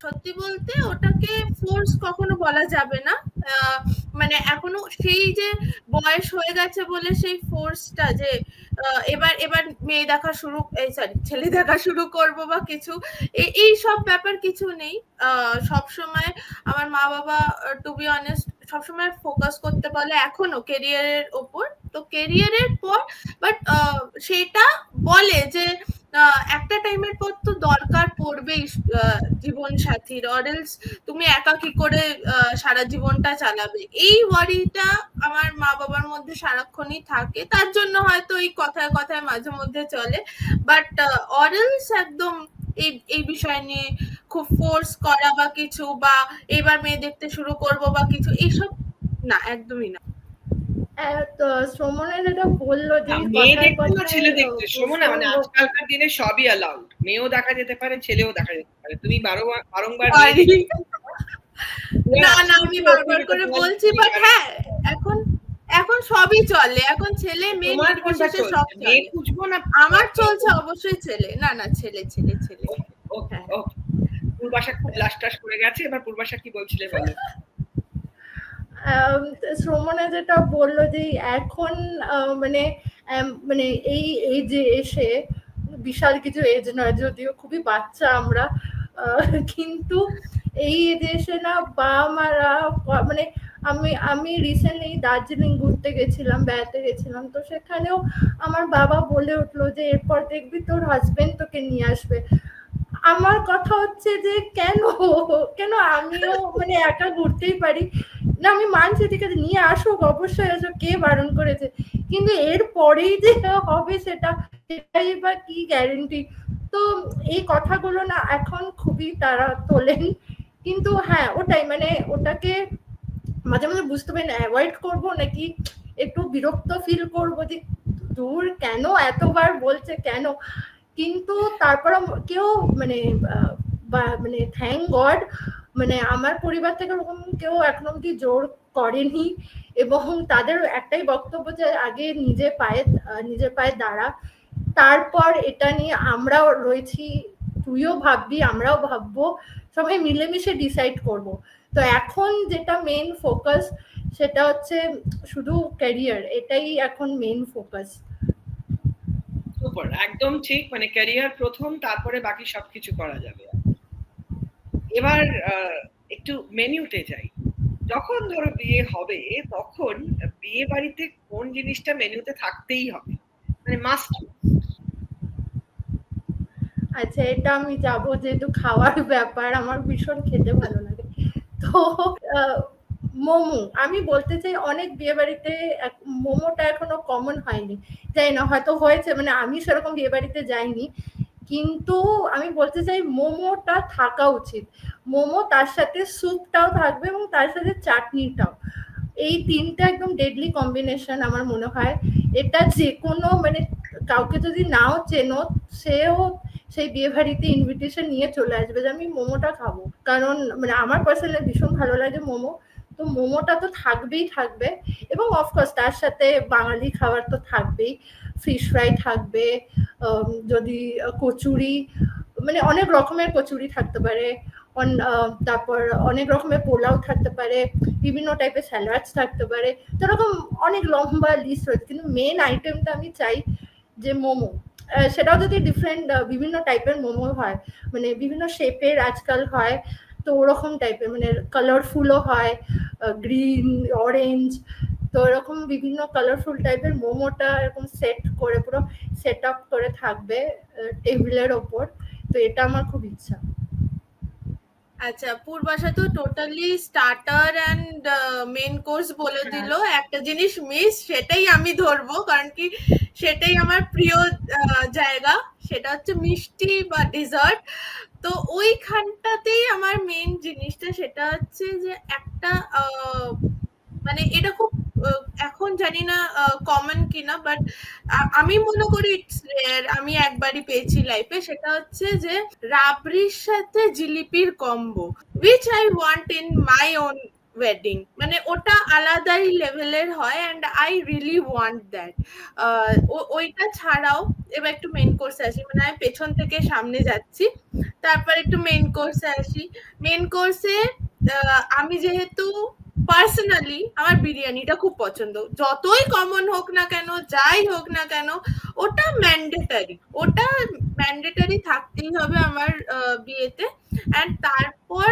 সত্যি বলতে ওটাকে ফোর্স কখনো বলা যাবে না। মানে এখনো সেই যে বয়স হয়ে গেছে বলে সেই ফোর্সটা যে এবার এবার মেয়ে দেখা শুরু, এই সরি ছেলে দেখা শুরু করব বা কিছু, এই সব ব্যাপার কিছু নেই। সব সময় আমার মা বাবা টু বি অনেস্ট সবসময় ফোকাস করতে বলে এখনো কেরিয়ারের ওপর। তো কেরিয়ারের পর বাট সেটা বলে যে একটা টাইমের পর তো দরকার পড়বেই জীবন সাথীর, অরেলস তুমি একা কি করে সারা জীবনটা চালাবে। এই ওয়ারিটা আমার মা বাবার মধ্যে সারাক্ষণই থাকে, তার জন্য হয়তো এই কথায় কথায় মাঝে মধ্যে চলে। বাট অরেলস একদম এই বিষয় নিয়ে খুব ফোর্স করা বা কিছু, বা এবার মেয়ে দেখতে শুরু করব বা কিছু, এইসব না, একদমই না। তো শ্রমণে যেটা বললো যে না, মেয়ে কথায় দেখতে না কথায় ছেলে দেখতে, শোনো না, মানে প্রসঙ্গ, আজকালকার দিনে সবই অ্যালাউড। মেয়েও দেখা যেতে পারে, ছেলেও দেখা যেতে পারে। তুমি বারংবার মেয়ে সরি, না না absolutely আমি okay বারবার with করে it. বলছি, বাট হ্যাঁ এখন এখন সবই চলে, এখন ছেলে মেয়ে তোমার কোনটা নির্বিশেষে সব চলছে? মেয়ে চলে। খুঁজবো না? আমার চলছে অবশ্যই ছেলে, না না ছেলে ছেলে ছেলে। ওকে হ্যাঁ ওকে। পূর্বাশা খুব লাস্টাস করে গেছে। এবার পূর্বাশা কি বলছিলে বলো। শ্রমণে যেটা বললো যে এখন মানে মানে এই এজে এসে, বিশাল কিছু এজ নয় যদিও, খুবই বাচ্চা আমরা, কিন্তু এই এজে এসে না বাবা মারা মানে আমি রিসেন্টলি দার্জিলিং ঘুরতে গেছিলাম, বেড়াতে গেছিলাম। তো সেখানেও আমার বাবা বলে উঠলো যে এরপর দেখবি তোর হাজবেন্ড তোকে নিয়ে আসবে। আমার কথা হচ্ছে যে কেন কেন আমিও মানে একা ঘুরতেই পারি না, আমি মানছি ঠিক আছে নিয়ে আসুক, অবশ্যই আসুক, কে বারণ করেছে, কিন্তু এর পরেই যে হবে সেটাই বা কি গ্যারেন্টি। তো এই কথাগুলো না এখন খুবই তারা তোলেন, কিন্তু হ্যাঁ ওটাই মানে ওটাকে মাঝে মাঝে বুঝতে পারি না অ্যাভয়েড করবো নাকি একটু বিরক্ত ফিল করবো যে দূর কেন এতবার বলছে কেন। কিন্তু তারপর কেউ মানে মানে থ্যাংক গড মানে আমার পরিবার থেকে ওরকম কেউ এখনো অব্দি জোর করেনি এবং তাদের একটাই বক্তব্য যে আগে নিজের পায়ে দাঁড়া, তারপর এটা নিয়ে আমরাও রয়েছি, তুইও ভাববি, আমরাও ভাববো, সবাই মিলেমিশে ডিসাইড করব। তো এখন যেটা মেইন ফোকাস সেটা হচ্ছে শুধু ক্যারিয়ার, এটাই এখন মেইন ফোকাস। সুপার, একদম ঠিক, মানে ক্যারিয়ার প্রথম, তারপরে বাকি সবকিছু করা যাবে। এবার একটু মেনুতে যাই। যখন ধরো বিয়ে হবে তখন বিয়ে বাড়িতে কোন জিনিসটা মেনুতে থাকতেই হবে, মানে মাস্ট? আচ্ছা, এটা আমি যাবো, যেহেতু খাওয়ার ব্যাপার, আমার ভীষণ খেতে ভালো লাগে। তো মোমো, আমি বলতে চাই অনেক বিয়ে বাড়িতে মোমোটা এখনো কমন হয়নি, জানি না হয়তো হয়েছে, মানে আমি সেরকম বিয়ে বাড়িতে যাইনি, কিন্তু আমি বলতে চাই মোমোটা থাকা উচিত। মোমো, তার সাথে স্যুপটাও থাকবে এবং তার সাথে চাটনিটাও। এই তিনটা একদম ডেডলি কম্বিনেশন আমার মনে হয়। এটা যে কোনো, মানে কাউকে যদি নাও চেনো, সেও সেই বিয়ে বাড়িতে ইনভিটেশন নিয়ে চলে আসবে যে আমি মোমোটা খাবো, কারণ মানে আমার পার্সোনালি ভীষণ ভালো লাগে মোমো। তো মোমোটা তো থাকবেই থাকবে, এবং অফকোর্স তার সাথে বাঙালি খাবার তো থাকবেই, ফিশ ফ্রাই থাকবে, যদি কচুরি, মানে অনেক রকমের কচুরি থাকতে পারে, তারপর অনেক রকমের পোলাও থাকতে পারে, বিভিন্ন টাইপের স্যালাডস থাকতে পারে, তো এরকম অনেক লম্বা লিস্ট রয়েছে, কিন্তু মেন আইটেমটা আমি চাই যে মোমো। সেটাও যদি ডিফারেন্ট বিভিন্ন টাইপের মোমো হয়, মানে বিভিন্ন শেপের আজকাল হয়, তো ওরকম টাইপের, মানে কালারফুলও হয়, গ্রিন, অরেঞ্জ, তো এরকম বিভিন্ন কালারফুল টাইপের মোমোটা এরকম সেট করে, পুরো সেট আপ করে থাকবে টেবিলের ওপর। তো এটা আমার খুব ইচ্ছা। আচ্ছা, পূর্বাশা তো totally starter and main course বলে দিল। একটা জিনিস মিস, সেটাই আমি ধরবো, কারণ কি সেটাই আমার প্রিয় জায়গা, সেটা হচ্ছে মিষ্টি বা ডেজার্ট। তো ওইখানটাতেই আমার মেন জিনিসটা, সেটা হচ্ছে যে একটা মানে এটা খুব এখন জানি না কমন কিনা, বাট আমি মনে করি ইটস রেয়ার, আমি একবারই পেয়েছি লাইফে, সেটা হচ্ছে যে রাবড়ির সাথে জিলিপির combo, which I want in my own wedding. মানে ওটা আলাদাই লেভেলের হয়, and I really want that. ওইটা ছাড়াও এবার একটু মেন কোর্সে আসি, মানে আমি পেছন থেকে সামনে যাচ্ছি, তারপর একটু মেন কোর্সে আসি। মেন কোর্সে আমি যেহেতু পার্সোনালি আমার বিরিয়ানিটা খুব পছন্দ, যতই কমন হোক না কেন, যাই হোক না কেন, ওটা ম্যান্ডেটারি থাকতেই হবে আমার বিয়েতে। অ্যান্ড তারপর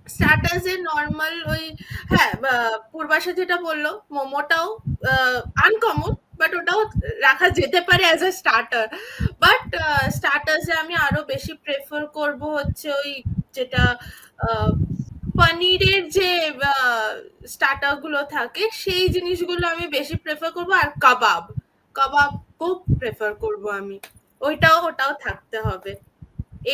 স্টার্টার্সে নর্মাল ওই, হ্যাঁ, পূর্বাশা যেটা বললো, মোমোটাও আনকমন, বাট ওটাও রাখা যেতে পারে অ্যাজ আ স্টার্টার। বাট স্টার্টার্সে আমি আরো বেশি প্রেফার করব হচ্ছে ওই যেটা পনিরের যে স্টার্টার গুলো থাকে, সেই জিনিসগুলো আমি বেশি প্রেফার করব। আর কাবাব খুব প্রেফার করব আমি, ওটাও থাকতে হবে।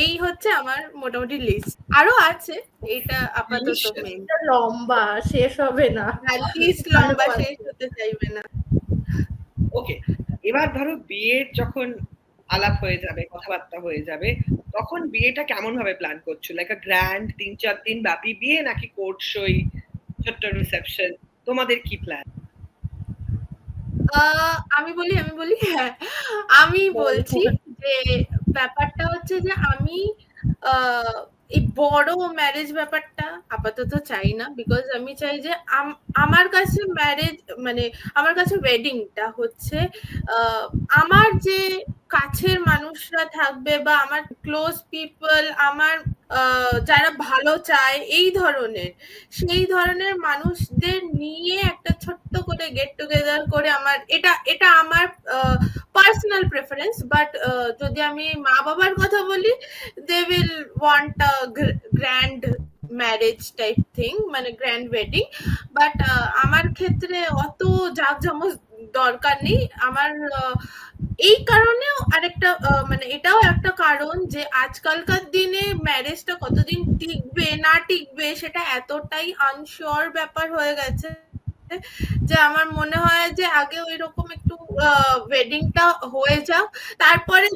এই হচ্ছে আমার মোটামুটি লিস্ট, আরো আছে, এইটা আপাতত মেন। লম্বা, শেষ হবে না, লিস্ট লম্বা, শেষ হতে চাইবে না। ওকে, এবার ধরো বিয়ের যখন আলাপ হয়ে যাবে, কথাবার্তা হয়ে যাবে, তখন বিয়েটা কেমন ভাবে প্ল্যান করছো? লাইক আ গ্র্যান্ড 3-4 দিন ব্যাপী বিয়ে, নাকি কোর্ট সই, ছোট্ট রিসেপশন? তোমাদের কি প্ল্যান? আমি বলি হ্যাঁ, আমি বলছি যে ব্যাপারটা হচ্ছে যে আমি এই বড় ম্যারেজ ব্যাপারটা আপাতত চাই না, বিকজ আমি চাই যে আমার কাছে ম্যারেজ, মানে আমার কাছে ওয়েডিংটা হচ্ছে আমার যে কাছের মানুষরা থাকবে, বা আমার ক্লোজ পিপল, আমার যারা ভালো চায়, সেই ধরনের মানুষদের নিয়ে একটা ছোট্ট করে গেট টুগেদার করে, এটা আমার পার্সোনাল প্রেফারেন্স। বাট যদি আমি মা বাবার কথা বলি, they will want a grand marriage type thing, মানে গ্র্যান্ড ওয়েডিং। বাট আমার ক্ষেত্রে অত জাঁকজমক দরকার নেই আমার। এই কারণেও আরেকটা, মানে এটাও একটা কারণ যে আজকালকার দিনে ম্যারেজটা কতদিন টিকবে না টিকবে সেটা এতটাই আনশিওর ব্যাপার হয়ে গেছে, যে আমার মনে হয় যে আগে ওই রকম একটু ওয়েডিংটা হয়ে যাক, তারপরে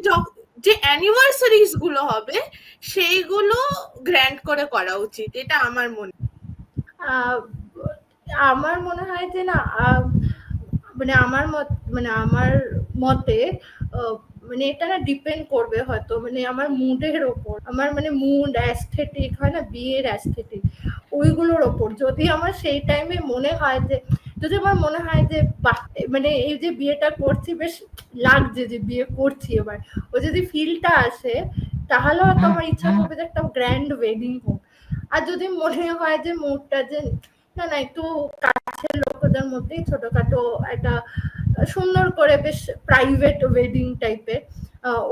যে অ্যানিভার্সারিজ গুলো হবে সেইগুলো গ্র্যান্ড করে করা উচিত, এটা আমার মনে। আমার মনে হয় যে না মানে আমার মতে মানে এটা না ডিপেন্ড করবে হয়তো মানে আমার মুডের ওপর, আমার মানে মুড অ্যাস্থেটিক হয় না বিয়ের অ্যাস্থেটিক, ওইগুলোর ওপর। যদি আমার সেই টাইমে মনে হয় যে, যদি আমার মনে হয় যে বাহ মানে এই যে বিয়েটা করছি বেশ লাগছে যে বিয়ে করছি এবার, ও যদি ফিলটা আসে তাহলে হয়তো আমার ইচ্ছা করবে যে একটা গ্র্যান্ড ওয়েডিং হোক। আর যদি মনে হয় যে মুডটা যে না না একটু কাছের লোকদের মধ্যেই ছোটখাটো একটা সুন্দর করে বেশ প্রাইভেট ওয়েডিং টাইপের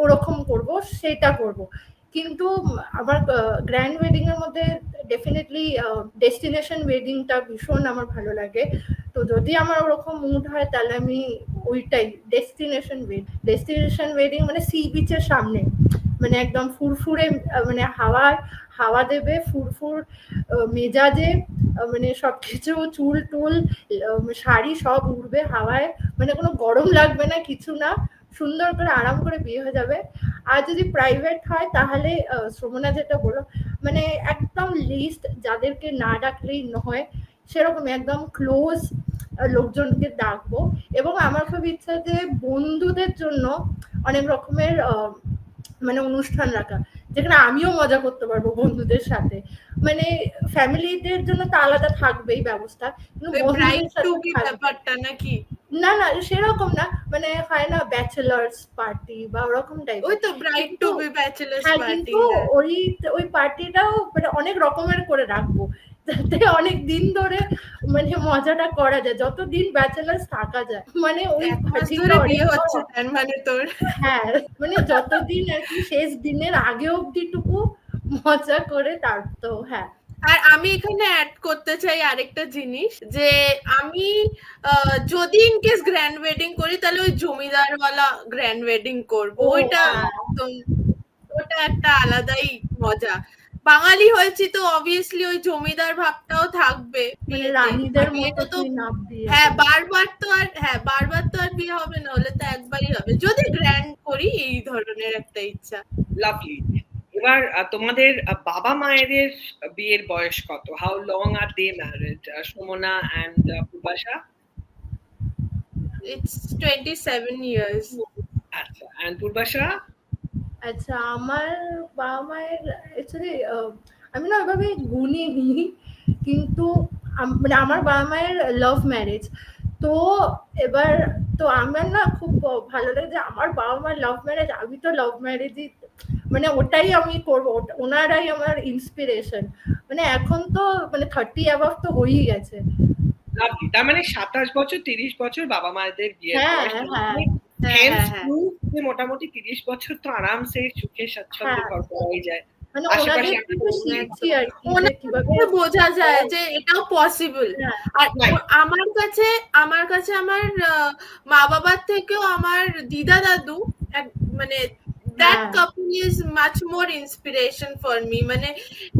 ওরকম করব, সেটা করব। কিন্তু আমার গ্র্যান্ড ওয়েডিং এর মধ্যে ডেফিনেটলি ডেস্টিনেশন ওয়েডিংটা ভীষণ আমার ভালো লাগে। তো যদি আমার ওরকম মুড হয় তাহলে আমি ওইটাই ডেস্টিনেশন ওয়েডিং মানে সি বিচের সামনে, মানে একদম ফুরফুরে মানে হাওয়া দেবে ফুরফুর মেজাজে, মানে সবকিছু চুল টুল শাড়ি সব উড়বে হাওয়ায়, মানে কোনো গরম লাগবে না কিছু না, সুন্দর করে আরাম করে বিয়ে হয়ে যাবে। আর যদি প্রাইভেট হয় তাহলে শ্রমণা যেটা বললো মানে একদম লিস্ট যাদেরকে না ডাকলেই নয় সেরকম একদম ক্লোজ লোকজনকে ডাকবো। এবং আমার খুব ইচ্ছা যে বন্ধুদের জন্য অনেক রকমের মানে অনুষ্ঠান রাখা, যেখানে আমিও মজা করতে পারবো বন্ধুদের সাথে। মানে ফ্যামিলিদের জন্য তো আলাদা থাকবেই ব্যবস্থা, কিন্তু বন্ধুদের সাথে ব্যাপারটা নাকি? না না সেরকম না, মানে হয় না ব্যাচেলার্স পার্টি বা ওরকম টাইপ। ওই তো ব্রাইড টু বি ব্যাচেলার্স হ্যাঁ, পার্টি। কিন্তু ওই পার্টিটাও মানে অনেক রকমের করে রাখবো, যাতে অনেক দিন ধরে মানে মজাটা করা যায়, যতদিন ব্যাচেলার্স থাকা যায়। মানে ওই ধরে বিয়ে হচ্ছে তার মানে তোর? হ্যাঁ, মানে যতদিন আর কি শেষ দিনের আগে অবধিটুকু মজা করে তার তো হ্যাঁ। আর আমি এখানে অ্যাড করতে চাই আরেকটা জিনিস, যে আমি যদি ইন কেস গ্র্যান্ড ওয়েডিং করি তাহলে ওই জমিদারওয়ালা গ্র্যান্ড ওয়েডিং করবো। ওইটা ওটা একটা আলাদাই মজা। বাঙালি হয়েছি তো অবভিয়াসলি ওই জমিদার ভাবটাও থাকবে। মানে রানীদের মতো তুই নাপ দিয়ে। হ্যাঁ, বারবার তো আর বিয়ে হবে না, হলে তো একবারই হবে। যদি গ্র্যান্ড করি এই ধরনের একটা ইচ্ছা। লাভলি। এবার তোমাদের বাবা মায়েদের বিয়ের বয়স কত? How long are they married, Sumana and Purbasha? It's 27 years. আচ্ছা, এন্ড পূর্বাশা? আচ্ছা, আমার বাবা মায়ের অ্যাকচুয়ালি আমি না ওইভাবে গুনিনি, কিন্তু মানে আমার বাবা মায়ের লাভ ম্যারেজ। তো এবার তো আমার না খুব ভালো লাগে যে আমার বাবা মার লাভ ম্যারেজ, আমি তো লাভ ম্যারেজই মানে ওটাই আমি করবো, ওনারাই আমার ইন্সপিরেশন। মানে এখন তো মানে 30 অ্যাবাভ তো হয়েই গেছে। লাভলি। তার মানে 27 বছর 30 বছর বাবা মায়েদের বিয়ের বয়স। মোটামুটি 30 বছর তো আরামসে সুখে স্বাচ্ছন্দ্যে ঘর করাই যায়। মানে ওনাদের থেকে শিখছি আর কি কিভাবে বোঝা যায় যে এটাও পসিবল। আর আমার কাছে আমার মা বাবার থেকেও আমার দিদা দাদু মানে that couple is much more inspiration for me. মানে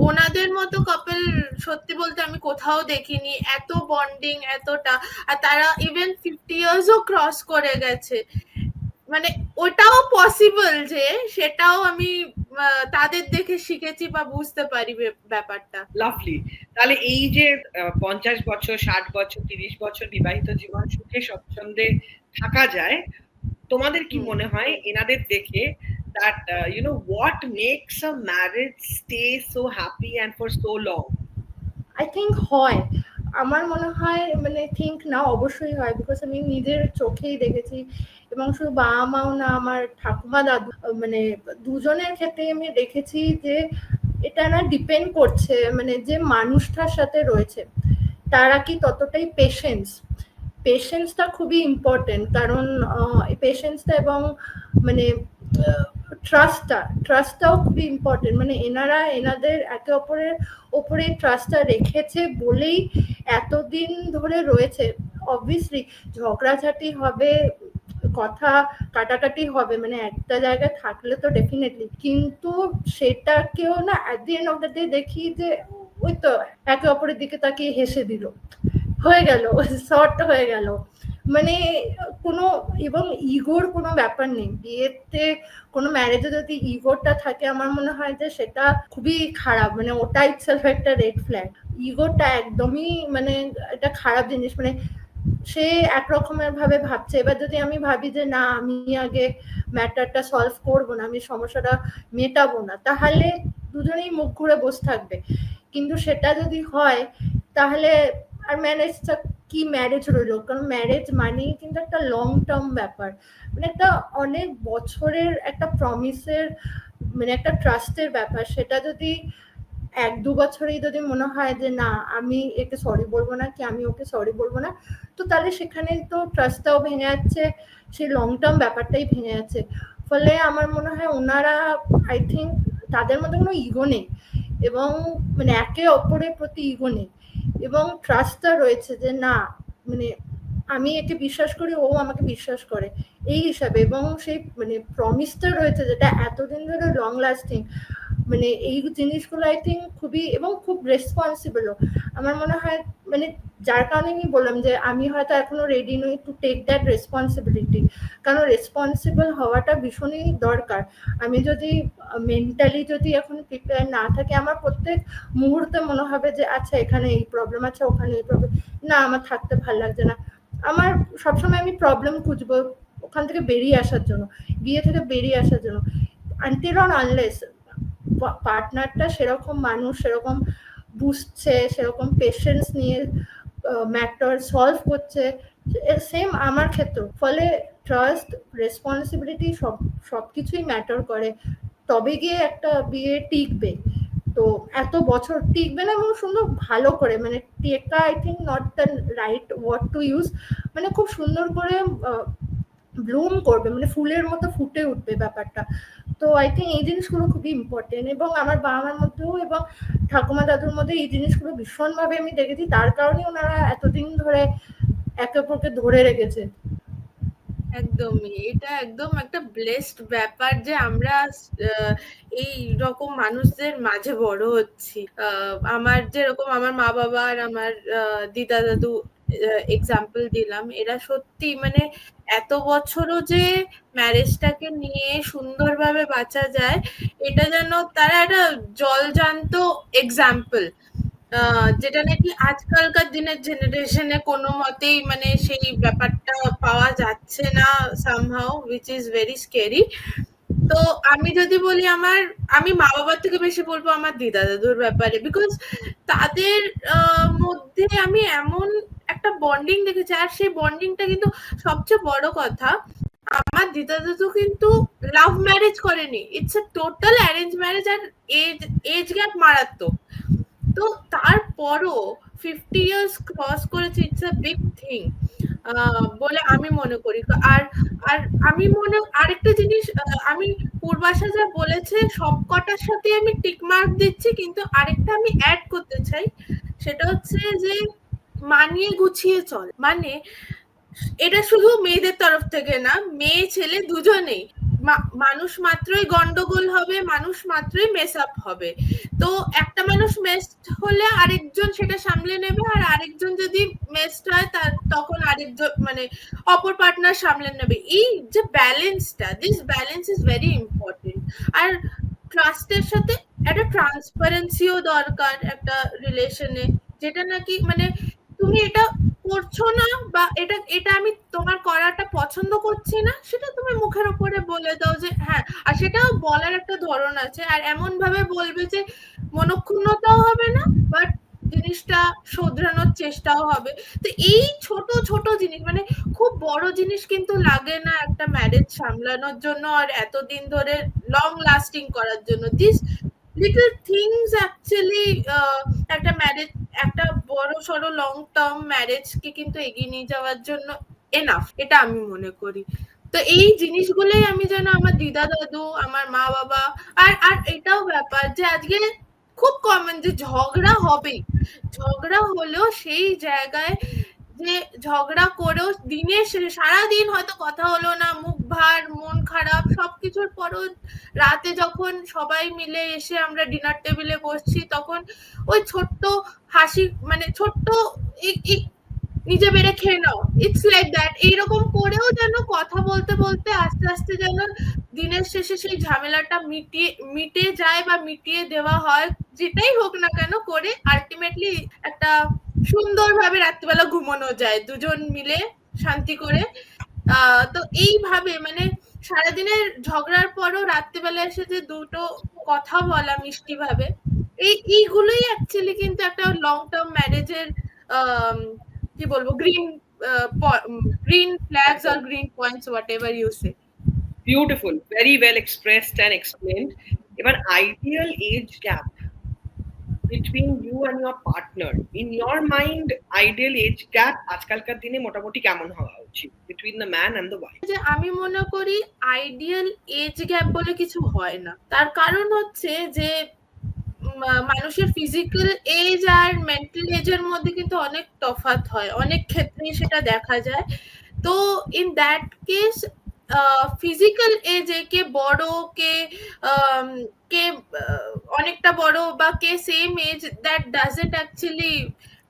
ওনাদের মতো কাপল সত্যি বলতে আমি কোথাও দেখিনি, এত বন্ডিং এতটা। আর তারা ইভেন 50 ইয়ার্সও ক্রস করে গেছে। মানে ওটাও পসিবল যে সেটাও আমি তাদের দেখে শিখেছি বা বুঝতে পারি ব্যাপারটা। লাভলি। তাহলে এই যে 50 বছর 60 বছর 30 বছর বিবাহিত জীবন সুখে স্বচ্ছন্দে থাকা যায়, তোমাদের কি মনে হয় এনাদের দেখে that you know what makes a marriage stay so happy and for so long? I think হয়, আমার মনে হয় মানে থিঙ্ক না অবশ্যই হয়, বিকজ আমি নিজের চোখেই দেখেছি। এবং শুধু বাবা মাও না, আমার ঠাকুমা দাদু মানে দুজনের ক্ষেত্রে আমি দেখেছি যে এটা না ডিপেন্ড করছে মানে যে মানুষটার সাথে রয়েছে তারা কি ততটাই পেশেন্সটা খুবই ইম্পর্টেন্ট। কারণ পেশেন্সটা এবং মানে ট্রাস্টটাও খুবই ইম্পর্টেন্ট। মানে এনাদের একে অপরের ওপরে ট্রাস্টটা রেখেছে বলেই এতদিন ধরে রয়েছে। অবভিয়াসলি ঝগড়াঝাটি হবে, কথা কাটাকাটি হবে, মানে একটা জায়গায় থাকলে তো ডেফিনেটলি, কিন্তু সেটাকেও না at the end of the day দেখি যে ওই তো একে অপরের দিকে তাকিয়ে হেসে দিল, হয়ে গেল, শর্ট হয়ে গেল। মানে কোনো এবং ইগোর কোনো ব্যাপার নেই বিয়েতে, কোনো ম্যারেজে যদি ইগোটা থাকে আমার মনে হয় যে সেটা খুবই খারাপ, মানে ওটা ইটসেলফ একটা রেড ফ্ল্যাগ। ইগোটা একদমই মানে এটা খারাপ জিনিস, মানে সে একরকমের ভাবে ভাবছে। এবার যদি আমি ভাবি যে না আমি আগে ম্যাটারটা সলভ করবো না, আমি সমস্যাটা মেটাবো না, তাহলে দুজনেই মুখ ঘুরে বসে থাকবে। কিন্তু সেটা যদি হয় তাহলে আর ম্যারেজটা কি ম্যারেজ রইলো, কারণ ম্যারেজ মানেই কিন্তু একটা লং টার্ম ব্যাপার, মানে একটা অনেক বছরের একটা প্রমিসের, মানে একটা ট্রাস্টের ব্যাপার। সেটা যদি 1-2 বছরেই যদি মনে হয় যে না আমি একে সরি বলবো না, কি আমি ওকে সরি বলবো না, তো তাহলে সেখানে তো ট্রাস্টটাও ভেঙে যাচ্ছে, সেই লং টার্ম ব্যাপারটাই ভেঙে যাচ্ছে। ফলে আমার মনে হয় ওনারা আই থিঙ্ক তাদের মধ্যে কোনো ইগো নেই, এবং মানে একে অপরের প্রতি ইগো নেই, এবং ট্রাস্টটা রয়েছে যে না মানে আমি একে বিশ্বাস করি, ও আমাকে বিশ্বাস করে এই হিসাবে, এবং সেই মানে প্রমিসটা রয়েছে যেটা এতদিন ধরে লং লাস্টিং। মানে এই জিনিসগুলো আই থিঙ্ক খুবই এবং খুব রেসপন্সিবলও আমার মনে হয়, মানে যার কারণে আমি বললাম যে আমি হয়তো এখনো রেডি নই টু টেক দ্যাট রেসপন্সিবিলিটি, কারণ রেসপন্সিবল হওয়াটা ভীষণই দরকার। আমি যদি মেন্টালি যদি এখন প্রিপেয়ার না থাকি, আমার প্রত্যেক মুহূর্তে মনে হবে যে আচ্ছা এখানে এই প্রবলেম আছে, ওখানে এই প্রবলেম, না আমার থাকতে ভাল লাগছে না, আমার সবসময় আমি প্রবলেম খুঁজবো ওখান থেকে বেরিয়ে আসার জন্য, বিয়ে থেকে বেরিয়ে আসার জন্য, আনটিল অর আনলেস পার্টনারটা সেরকম মানুষ, সেরকম বুঝছে, সেরকম পেশেন্স নিয়ে ম্যাটার সলভ করছে, সেম আমার ক্ষেত্রেও। ফলে ট্রাস্ট, রেসপন্সিবিলিটি সব কিছুই ম্যাটার করে, তবে গিয়ে একটা বিয়ে টিকবে। তো এত বছর টিকবে না, এবং সুন্দর ভালো করে মানে টেকা I think not the right word to use, মানে খুব সুন্দর করে ব্লুম করবে, মানে ফুলের মতো ফুটে উঠবে ব্যাপারটা। তো আই থিঙ্ক এই জিনিসগুলো খুবই ইম্পর্টেন্ট, এবং আমার বাবা মার মধ্যেও এবং ঠাকুমা দাদুর মধ্যে এই জিনিসগুলো ভীষণভাবে আমি দেখেছি, তার কারণে ওনারা এতদিন ধরে একে অপরকে ধরে রেখেছে। একদমই, এটা একদম একটা ব্লেসড ব্যাপার যে আমরা এই রকম মানুষদের মাঝে বড় হচ্ছি। আমার যেরকম আমার মা বাবা আর আমার দিদা দাদু এক্সাম্পল দিলাম, এরা সত্যি মানে এত বছরও যে ম্যারেজটাকে নিয়ে সুন্দরভাবে বাঁচা যায়, এটা যেন তারা একটা জলজান্ত এক্সাম্পল, যেটা নাকি আজকালকার দিনের জেনারেশনে কোনো মতেই মানে সেই ব্যাপারটা পাওয়া যাচ্ছে না somehow, which is very scary। তো আমি যদি বলি আমি মা বাবার থেকে বেশি বলবো আমার দিদা দাদুর ব্যাপারে, বিকজ তাদের মধ্যে আমি এমন একটা বন্ডিং দেখেছি, আর সেই বন্ডিংটা কিন্তু সবচেয়ে বড় কথা, আমার দিদা দাদু কিন্তু লাভ ম্যারেজ করেনি, it's a total arrange marriage, আর এজ গ্যাপ মারাত্মক। তো তারপরও 50 ইয়ার্স ক্রস করেছে, ইটস আ বিগ থিং বলে আমি মনে করি। আর আর আমি আরেকটা জিনিস, আমি পূর্বাশা যা বলেছে সব কটার সাথে আমি টিক মার্ক দিচ্ছি, কিন্তু আরেকটা আমি অ্যাড করতে চাই, সেটা হচ্ছে যে মানিয়ে গুছিয়ে চল। মানে এটা শুধু মেয়েদের তরফ থেকে না, মেয়ে ছেলে দুজনেই, মানুষ মাত্রই গন্ডগোল হবে, মানুষ মাত্রই মেস আপ হবে। তো একটা মানুষ মেসড হলে আরেকজন সেটা সামলে নেবে, আর আরেকজন যদি মেসড হয় তখন আরেকজন মানে অপর পার্টনার সামলে নেবে। এই যে ব্যালেন্সটা, this balance is very important. আর ট্রাস্টের সাথে একটা ট্রান্সপারেন্সিও দরকার একটা রিলেশনে, যেটা নাকি মানে তুমি এটা করছো না, বা এটা আমি তোমার করাটা পছন্দ করছি না, সেটা তুমি মুখের উপরে বলে দাও যে হ্যাঁ, আর সেটাও বলার একটা ধরন আছে, আর এমন ভাবে বলবে যে মনক্ষুণ্ণতাও হবে না, বাট জিনিসটা শোধরানোর চেষ্টাও হবে। তো এই ছোট ছোট জিনিস, মানে খুব বড় জিনিস কিন্তু লাগে না একটা ম্যারেজ সামলানোর জন্য আর এতদিন ধরে লং লাস্টিং করার জন্য। দিস লিটল থিংস অ্যাকচুয়ালি একটা বড় সড়ো লং টার্ম ম্যারেজকে কিন্তু এগিয়ে নিয়ে যাওয়ার জন্য এনাফ, এটা আমি মনে করি। তো এই জিনিসগুলোই আমি যেন আমার দিদা দাদু, আমার মা বাবা, আর এটাও ব্যাপার যে আজকে খুব কমন যে ঝগড়া হবেই, ঝগড়া হলেও সেই জায়গায় যে ঝগড়া করেও দিনে সারাদিন হয়তো কথা হলো না, মুখ ভার, মন খারাপ, সবকিছুর পরও রাতে যখন সবাই মিলে এসে আমরা ডিনার টেবিলে বসছি, তখন ওই ছোট্ট হাসি, মানে ছোট্ট নিজে বেড়ে খেয়ে নাও, ইটস লাইক দ্যাট। এইরকম করেও যেন কথা বলতে বলতে আস্তে আস্তে যেন দিনের শেষে সেই ঝামেলাটা মিটে যায় বা মিটিয়ে দেওয়া হয়, যেটাই হোক না কেন করে আলটিমেটলি একটা সুন্দরভাবে রাত্রিবেলা ঘুমানো যায় দুজন মিলে শান্তি করে। তো এইভাবে মানে সারাদিনের ঝগড়ার পরও রাত্রিবেলা এসে যে দুটো কথা বলা মিষ্টি ভাবে, এইগুলোই অ্যাকচুয়ালি কিন্তু একটা লং টার্ম ম্যারেজের কি বলবো, গ্রিন ফ্ল্যাগস আর green points, whatever you say. Beautiful, very well expressed and explained. এবার ideal age gap between you and your partner, in your mind ideal age gap আজকালকার দিনে মোটামুটি কেমন হওয়া উচিত between the man and the wife? যে আমি মনে করি আইডিয়াল এজ গ্যাপ বলে কিছু হয় না। তার কারণ হচ্ছে যে মানুষের ফিজিক্যাল এজ আর মেন্টাল এজের মধ্যে কিন্তু অনেক তফাৎ হয়, অনেক ক্ষেত্রেই সেটা দেখা যায়। তো ইন দ্যাট কেস ফিজিক্যাল এজে কে বড়, কে কে অনেকটা বড় বা কে same age, that doesn't actually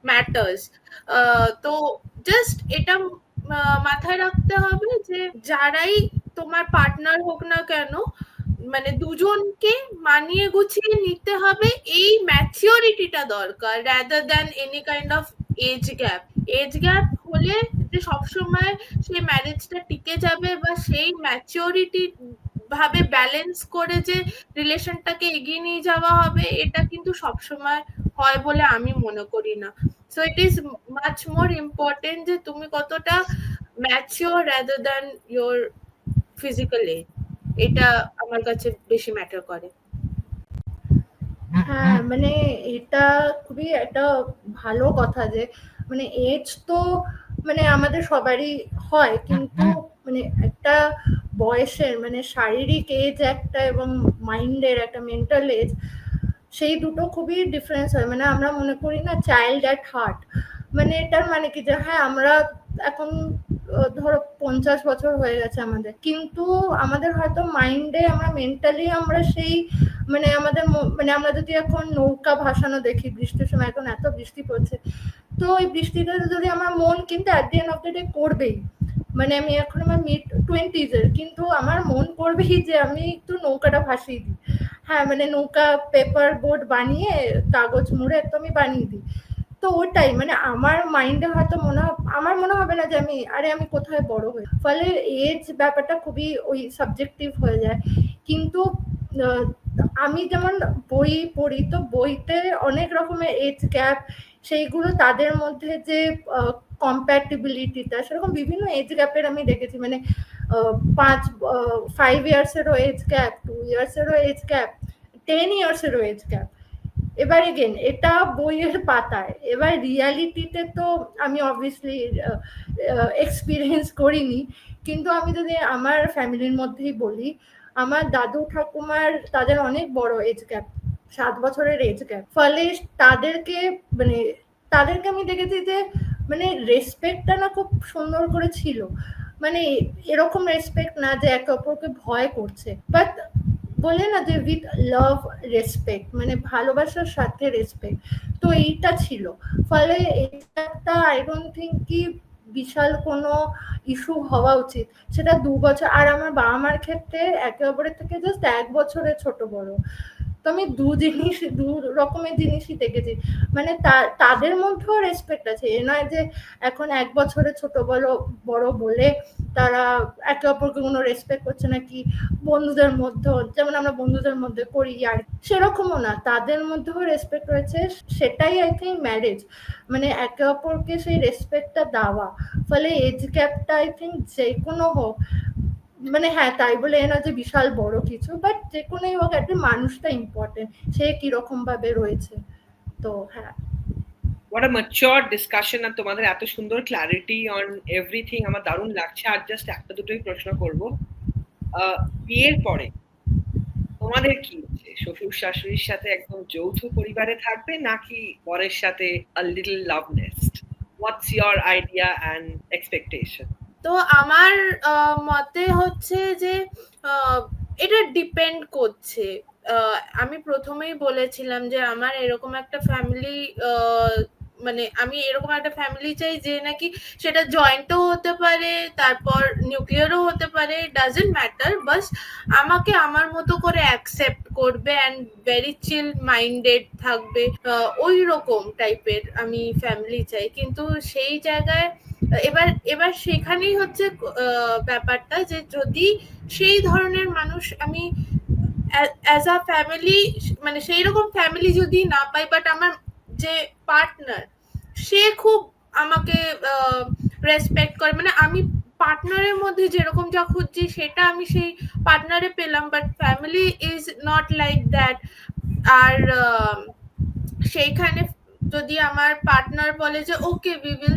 matters. তো জাস্ট এটা মাথায় রাখতে হবে যে যারাই তোমার পার্টনার হোক না কেন, মানে দুজনকে মানিয়ে গুছিয়ে নিতে হবে, এই ম্যাচিওরিটিটা দরকার rather than any kind of age gap. Age gap হলে যে সবসময় সেই ম্যারেজটা টিকে যাবে বা সেই ম্যাচিওরিটি ভাবে ব্যালেন্স করে যে রিলেশনটাকে এগিয়ে নিয়ে যাওয়া হবে, এটা কিন্তু সবসময় হয় বলে আমি মনে করি না। So it is much more important যে তুমি কতটা mature rather than your physical age, এটা আমার কাছে বেশি ম্যাটার করে। হ্যাঁ, মানে এটা খুবই একটা ভালো কথা যে মানে এজ তো মানে আমাদের সবারই হয়, কিন্তু মানে একটা বয়সের মানে শারীরিক এজ একটা এবং মাইন্ডের একটা মেন্টাল এজ, সেই দুটো খুবই ডিফারেন্স হয়। মানে আমরা মনে করি না চাইল্ড অ্যাট হার্ট, মানে এটার মানে কি যে হ্যাঁ আমরা এখন ধরো 50 বছর হয়ে গেছে আমাদের, কিন্তু আমাদের হয়তো মাইন্ডে আমরা মেন্টালি আমরা সেই মানে আমাদের মানে আমরা যদি এখন নৌকা ভাসানো দেখি বৃষ্টির সময়, এখন এত বৃষ্টি পড়ছে, তো ওই বৃষ্টিতে যদি আমার মন কিন্তু at the end of the day করবেই, মানে আমি এখন আমার মিড 20s এর, কিন্তু আমার মন করবেই যে আমি একটু নৌকাটা ভাসিয়ে দিই। হ্যাঁ, মানে নৌকা পেপার বোট বানিয়ে কাগজ মুড়ে তো আমি বানিয়ে দিই। তো ওটাই মানে আমার মাইন্ডে হয়তো আমার মনে হবে না যে আমি কোথায় বড় হই। ফলে এজ ব্যাপারটা খুবই ওই সাবজেক্টিভ হয়ে যায়। কিন্তু আমি যেমন বই পড়ি, তো বইতে অনেক রকমের এজ গ্যাপ, সেইগুলো তাদের মধ্যে যে কম্প্যাটিবিলিটিটা, সেরকম বিভিন্ন এজ গ্যাপের আমি দেখেছি। মানে 5 ইয়ার্সেরও এজ গ্যাপ, 2 ইয়ার্সেরও এজ গ্যাপ, 10 ইয়ার্সেরও এজ গ্যাপ। এবার এগেন এটা বইয়ের পাতায়, এবার রিয়ালিটিতে তো আমি অবভিয়াসলি এক্সপিরিয়েন্স করিনি, কিন্তু আমি যদি আমার ফ্যামিলির মধ্যেই বলি, আমার দাদু ঠাকুমার তাদের অনেক বড় এজ গ্যাপ, 7 বছরের এজ গ্যাপ। ফলে তাদেরকে আমি দেখেছি যে মানে রেসপেক্টটা না খুব সুন্দর করে ছিল। মানে এরকম রেসপেক্ট না যে একে অপরকে ভয় করছে, বাট বলে না যে উইথ লাভ রেসপেক্ট, মানে ভালোবাসার সাথে রেসপেক্ট, তো এইটা ছিল। ফলে এটা আই ডোন্ট থিঙ্ক কি বিশাল কোনো ইস্যু হওয়া উচিত। সেটা 2 বছর, আর আমার বাবা মার ক্ষেত্রে একে অপরের থেকে জাস্ট 1 বছরের ছোট বড়। তো আমি দু রকমের জিনিসই দেখেছি। মানে তাদের মধ্যেও রেসপেক্ট আছে, এ নয় যে এখন 1 বছরের ছোট বড় বলে তারা একে অপরকে কোনো রেসপেক্ট করছে না, কি বন্ধুদের মধ্যেও যেমন আমরা বন্ধুদের মধ্যে করি, আর সেরকমও না, তাদের মধ্যেও রেসপেক্ট রয়েছে। সেটাই আই থিঙ্ক ম্যারেজ, মানে একে অপরকে সেই রেসপেক্টটা দেওয়া। ফলে এজ গ্যাপটা আই থিঙ্ক যে কোনো হোক, মানে হ্যাঁ তাই বলে এ না যে বিশাল বড় কিছু, বাট যে কোনোই হোক একটা মানুষটা ইম্পর্টেন্ট, সে কিরকম ভাবে রয়েছে। তো হ্যাঁ, What a mature discussion, আর তোমাদের এত সুন্দর ক্ল্যারিটি অন এভরিথিং আমার দারুণ লাগছে। আর জাস্ট একটা দুটোই প্রশ্ন করব, বিয়ের পরে তোমাদের কি হচ্ছে, শ্বশুর শাশুড়ির সাথে একদম যৌথ পরিবারে থাকবে নাকি বরের সাথে a little love nest? What's your idea and expectation? তো আমার মতে হচ্ছে যে এটা ডিপেন্ড করছে। আমি প্রথমেই বলেছিলাম যে আমার এরকম একটা ফ্যামিলি মানে আমি এরকম একটা ফ্যামিলি চাই যে নাকি সেটা জয়েন্টও হতে পারে, তারপর নিউক্লিয়ারও হতে পারে, ডাজন্ট ম্যাটার, বাস আমাকে আমার মতো করে অ্যাকসেপ্ট করবে অ্যান্ড ভেরি চিল মাইন্ডেড থাকবে, ওই রকম টাইপের আমি ফ্যামিলি চাই। কিন্তু সেই জায়গায় এবার এবার সেখানেই হচ্ছে ব্যাপারটা যে যদি সেই ধরনের মানুষ আমি অ্যাজ আ ফ্যামিলি, মানে সেই রকম ফ্যামিলি যদি না পাই, বাট আমার যে পার্টনার সে খুব আমাকে রেসপেক্ট করে, মানে আমি পার্টনারের মধ্যে যেরকম যা খুঁজছি সেটা আমি সেই পার্টনারে পেলাম, but family is not like that. আর সেইখানে যদি আমার পার্টনার বলে যে okay we will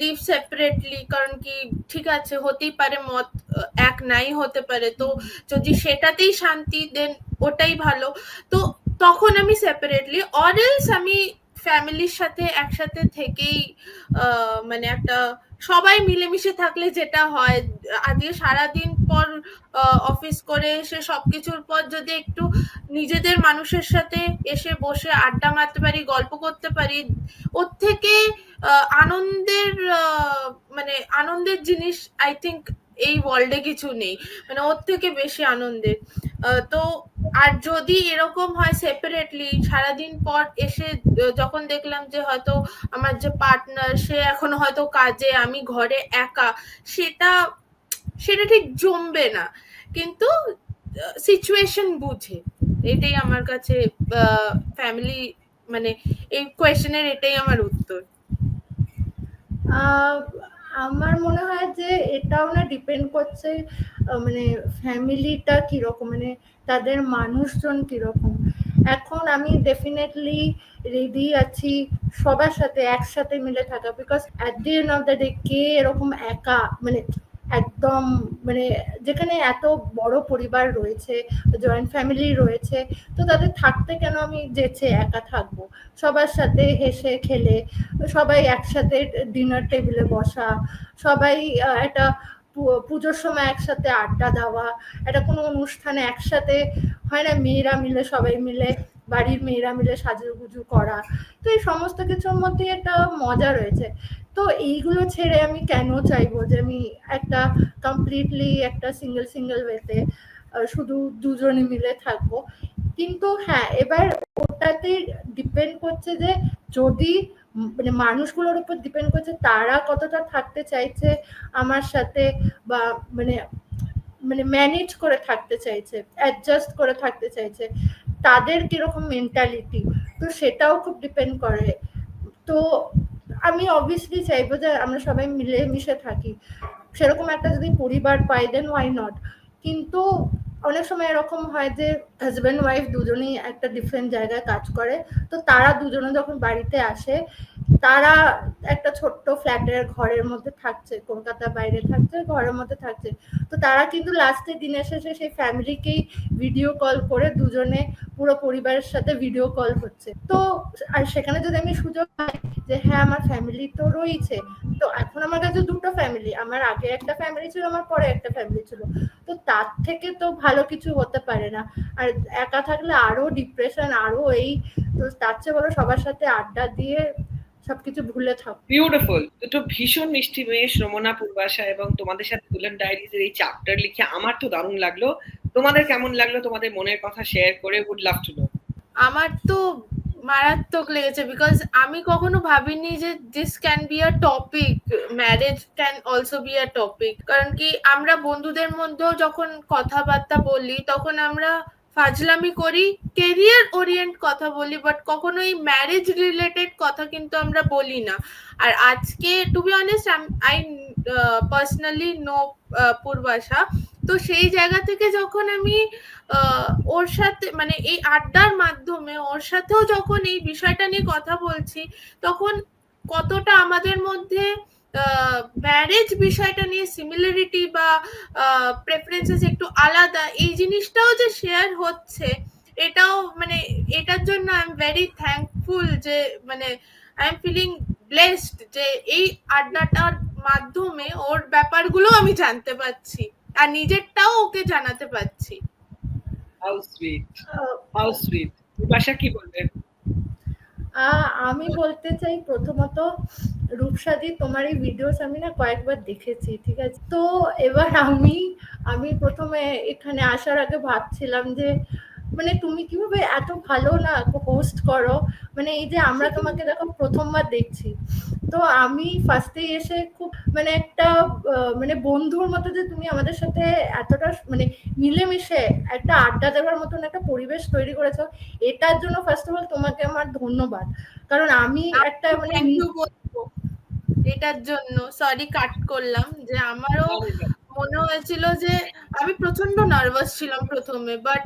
live separately, কারণ কি ঠিক আছে হতেই পারে মত এক নাই হতে পারে, তো যদি সেটাতেই শান্তি দেন ওটাই ভালো, তো তখন আমি সেপারেটলি, অর এলস আমি ফ্যামিলির সাথে একসাথে থেকেই মানে একটা সবাই মিলেমিশে থাকলে যেটা হয়, আজকে সারাদিন পর অফিস করে এসে সবকিছুর পর যদি একটু নিজেদের মানুষের সাথে এসে বসে আড্ডা মারতে পারি, গল্প করতে পারি, ওর থেকে আনন্দের মানে আনন্দের জিনিস আই থিঙ্ক এই ওয়ার্ল্ডে কিছু নেই, মানে ওর থেকে বেশি আনন্দের। তো আর যদি এরকম হয় সেপারেটলি সারাদিন পর এসে যখন দেখলাম যে হয়তো আমার যে পার্টনার সে এখন হয়তো কাজে, আমি ঘরে একা, সেটা সেটা ঠিক জমবে না। কিন্তু সিচুয়েশন বুঝে, এটাই আমার কাছে ফ্যামিলি, মানে এই কোয়েশ্চেনের এটাই আমার উত্তর। আমার মনে হয় যে এটাও না ডিপেন্ড করছে মানে ফ্যামিলিটা কিরকম, মানে তাদের মানুষজন কিরকম। এখন আমি ডেফিনেটলি রেডি আছি সবার সাথে একসাথে মিলে থাকা, because at the end of the day কে এরকম একা, মানে একদম মানে যেখানে এত বড় পরিবার রয়েছে, জয়েন্ট ফ্যামিলি রয়েছে, তো তাদের থাকতে কেন আমি যেচে একা থাকবো? সবার সাথে হেসে খেলে সবাই একসাথে ডিনার টেবিলে বসা, সবাই একটা পুজোর সময় একসাথে আড্ডা দেওয়া, একটা কোনো অনুষ্ঠানে একসাথে হয় না, মেয়েরা মিলে সবাই মিলে বাড়ির মেয়েরা মিলে সাজুগুজু করা, তো এই সমস্ত কিছুর মধ্যে একটা মজা রয়েছে। তো এইগুলো ছেড়ে আমি কেন চাইবো যে আমি একটা কমপ্লিটলি একটা সিঙ্গেল ওয়েতে শুধু দুজনে মিলে থাকবো? কিন্তু হ্যাঁ, এবার ওটাতে ডিপেন্ড করছে যে যদি মানে মানুষগুলোর উপর ডিপেন্ড করছে তারা কতটা থাকতে চাইছে আমার সাথে, বা মানে মানে ম্যানেজ করে থাকতে চাইছে, অ্যাডজাস্ট করে থাকতে চাইছে, তাদের কিরকম মেন্টালিটি, তো সেটাও খুব ডিপেন্ড করে। তো আমি অবভিয়াসলি চাইবো যে আমরা সবাই মিলেমিশে থাকি, সেরকম একটা যদি পরিবার পাই দেন ওয়াই নট। কিন্তু অনেক সময় এরকম হয় যে হাজব্যান্ড ওয়াইফ দুজনেই একটা ডিফারেন্ট জায়গায় কাজ করে, তো তারা দুজনে যখন বাড়িতে আসে, তারা একটা ছোট্ট ফ্ল্যাটের ঘরের মধ্যে থাকছে, কলকাতার বাইরে থাকছে, ঘরের মধ্যে থাকছে, তো তারা কিন্তু লাস্টে দিনের শেষে সেই ফ্যামিলিকেই ভিডিও কল করে দুজনে পুরো পরিবারের সাথে ভিডিও কল হচ্ছে। তো আর সেখানে যদি আমি সুযোগ পাই যে হ্যাঁ আমার ফ্যামিলি তো রয়েছে, তো এখন আমার কাছে দুটো ফ্যামিলি, আমার আগে একটা ফ্যামিলি ছিল, আমার পরে একটা ফ্যামিলি ছিল, তো তার থেকে তো ভালো কিছু হতে পারে না। আর একা থাকলে আরো ডিপ্রেশন, আরো এই, তো তার চেয়ে বলো সবার সাথে আড্ডা দিয়ে সবকিছু ভুলে থাকো। বিউটিফুল, দুটো ভীষণ মিষ্টি মেয়ে শ্রমনা পূর্বাশা, এবং তোমাদের সাথে দুলন ডায়েরিজ এর এই চ্যাপ্টার লিখে আমার তো দারুণ লাগলো। তোমাদের কেমন লাগলো? তোমাদের মনের কথা শেয়ার করে উড লাভ টু নো। আমার তো মারাত্মক লেগেছে, বিকজ আমি কখনো ভাবিনি যে this can be a topic, marriage can also be a topic. কারণ কি আমরা বন্ধুদের মধ্যেও যখন কথাবার্তা বলি তখন আমরা ফাজলামি করি, কেরিয়ার ওরিয়েন্ট কথা বলি, বাট কখনোই ম্যারেজ রিলেটেড কথা কিন্তু আমরা বলি না। আর আজকে to be honest I personally know Purbasha, তো সেই জায়গা থেকে যখন আমি ওর সাথে মানে এই আড্ডার মাধ্যমে ওর সাথেও যখন এই বিষয়টা নিয়ে কথা বলছি, তখন কতটা আমাদের মধ্যে ম্যারেজ বিষয়টা নিয়ে সিমিলারিটি বা প্রেফারেন্সেস একটু আলাদা, এই জিনিসটাও যে শেয়ার হচ্ছে, এটাও মানে এটার জন্য আই এম ভেরি থ্যাঙ্কফুল, যে মানে আই এম ফিলিং ব্লেসড যে এই আড্ডাটার মাধ্যমে ওর ব্যাপারগুলো আমি জানতে পারছি আর নিজেরটাও ওকে জানাতে পারছি। How sweet, how sweet. Purbasha কি বলবে? আমি বলতে চাই প্রথমত রূপসাদি তোমার এই ভিডিওস আমি না কয়েকবার দেখেছি, ঠিক আছে? তো এবার আমি প্রথমে এখানে আসার আগে ভাবছিলাম যে মানে তুমি কিভাবে এত ভালো না হোস্ট করো, মানে এই যে আমরা তোমাকে দেখো প্রথমবার দেখছি, তো আমি ফার্স্টেই এসে খুব মানে একটা মানে বন্ধুর মতো যে তুমি আমাদের সাথে এতটা মানে মিলেমিশে একটা আড্ডা দেওয়ার মতন একটা পরিবেশ তৈরি করেছো, এটার জন্য ফার্স্ট অফ অল তোমাকে আমার ধন্যবাদ। কারণ আমি একটা মানে থ্যাংক ইউ বলবো এটার জন্য। সরি কাট করলাম, যে আমারও মনে হয়েছিল যে আমি প্রচন্ড নার্ভাস ছিলাম প্রথমে, বাট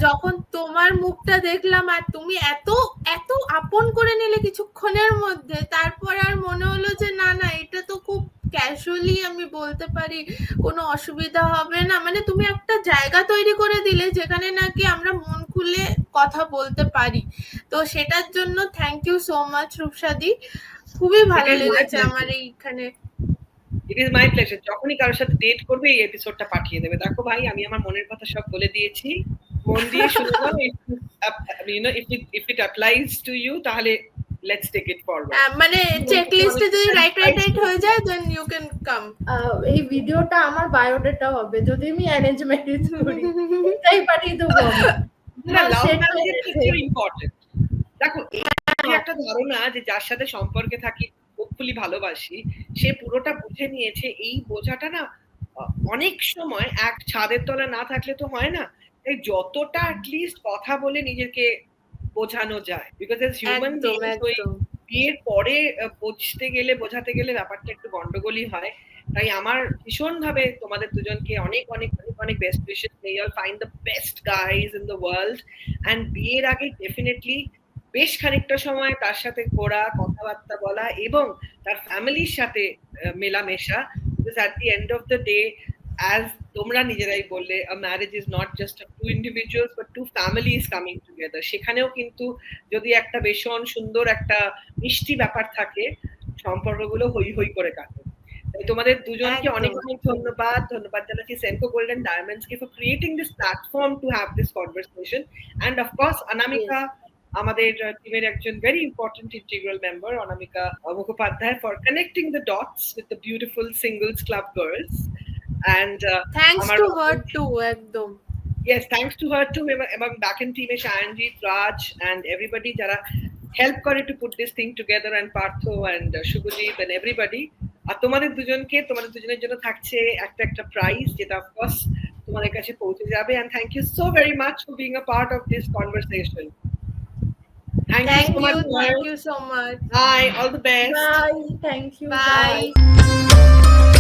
যখন তোমার মুখটা দেখলাম আর তুমি এত এত আপন করে নিলে কিছুক্ষণের মধ্যে, তারপর আর মনে হলো যে না না এটা তো খুব ক্যাজুয়ালি আমি বলতে পারি, কোনো অসুবিধা হবে না। মানে তুমি একটা জায়গা তৈরি করে দিলে যেখানে নাকি আমরা মন খুলে কথা বলতে পারি। তো সেটার জন্য থ্যাংক ইউ সো মাচ রূপসাদি, খুবই ভালো লেগেছে আমার এইখানে। It is my pleasure. যখনই কারোর সাথে ডেট করবে এই এপিসোডটা পাঠিয়ে দেবে। দেখো ভাই, আমি আমার মনের কথা সব বলে দিয়েছি, মন দিয়ে শুনে নাও। If it applies to you তাহলে লেটস টেক ইট ফরওয়ার্ড। মানে চেক লিস্টে যদি রাইট হয়ে যায় দেন ইউ ক্যান কাম। এই ভিডিওটা আমার বায়োডাটা হবে যদি আমি অ্যারেঞ্জ ম্যারেজ করি, এটাই পাঠিয়ে দেবো না, লাভ ম্যারেজ ইজ ইম্পর্টেন্ট। দেখো, এই একটা ধারণা যে যার সাথে সম্পর্কে থাকি হোপফুলি ভালোবাসি, সে পুরোটা বুঝে নিয়েছে, এই বোঝাটা না অনেক সময় এক ছাদের তলা না থাকলে তো হয় না। তাই যতটা অ্যাটলিস্ট কথা বলে নিজেকে বোঝানো যায়, বিকজ এজ হিউম্যান বিয়ের পরে বোঝাতে গেলে ব্যাপারটা একটু গন্ডগোলই হয়। তাই আমার ভীষণ ভাবে তোমাদের দুজনকে অনেক অনেক অনেক অনেক best wishes. May you find the best guys in the world. And বিয়ের আগে ডেফিনেটলি বেশ খানিকটা সময় তার সাথে ঘোরা, কথাবার্তা বলা এবং তার ফ্যামিলির সাথে মেলামেশা। Because at the end of the day, as তোমরা নিজেরাই বললে, a marriage is not just of two individuals but two families coming together. সেখানেও কিন্তু যদি একটা ভীষণ সুন্দর একটা মিষ্টি ব্যাপার থাকে, সম্পর্কগুলো হই হই করে কাটে। তাই তোমাদের দুজনকে অনেক অনেক ধন্যবাদ জানাচ্ছি সেনকো গোল্ডেন ডায়মন্ডস কে for creating this platform to have this conversation. And of course Anamika, আমাদের টিমের একজন very important integral member, Anamika Mukhopadhyay, for connecting the dots with the beautiful singles club girls. And thanks to her too, ekdom. Yes, thanks to her too. Among backend team Shayanjit, Raj and everybody jara help করে to put this thing together, and Partho and Shubhajit and everybody. আর তোমাদের দুজনের জন্য থাকছে একটা prize, যেটা of course তোমাদের কাছে পৌঁছে যাবে। And thank you so very much for being a part of this conversation. Thank you so much. Bye, all the best. Bye, thank you. Bye.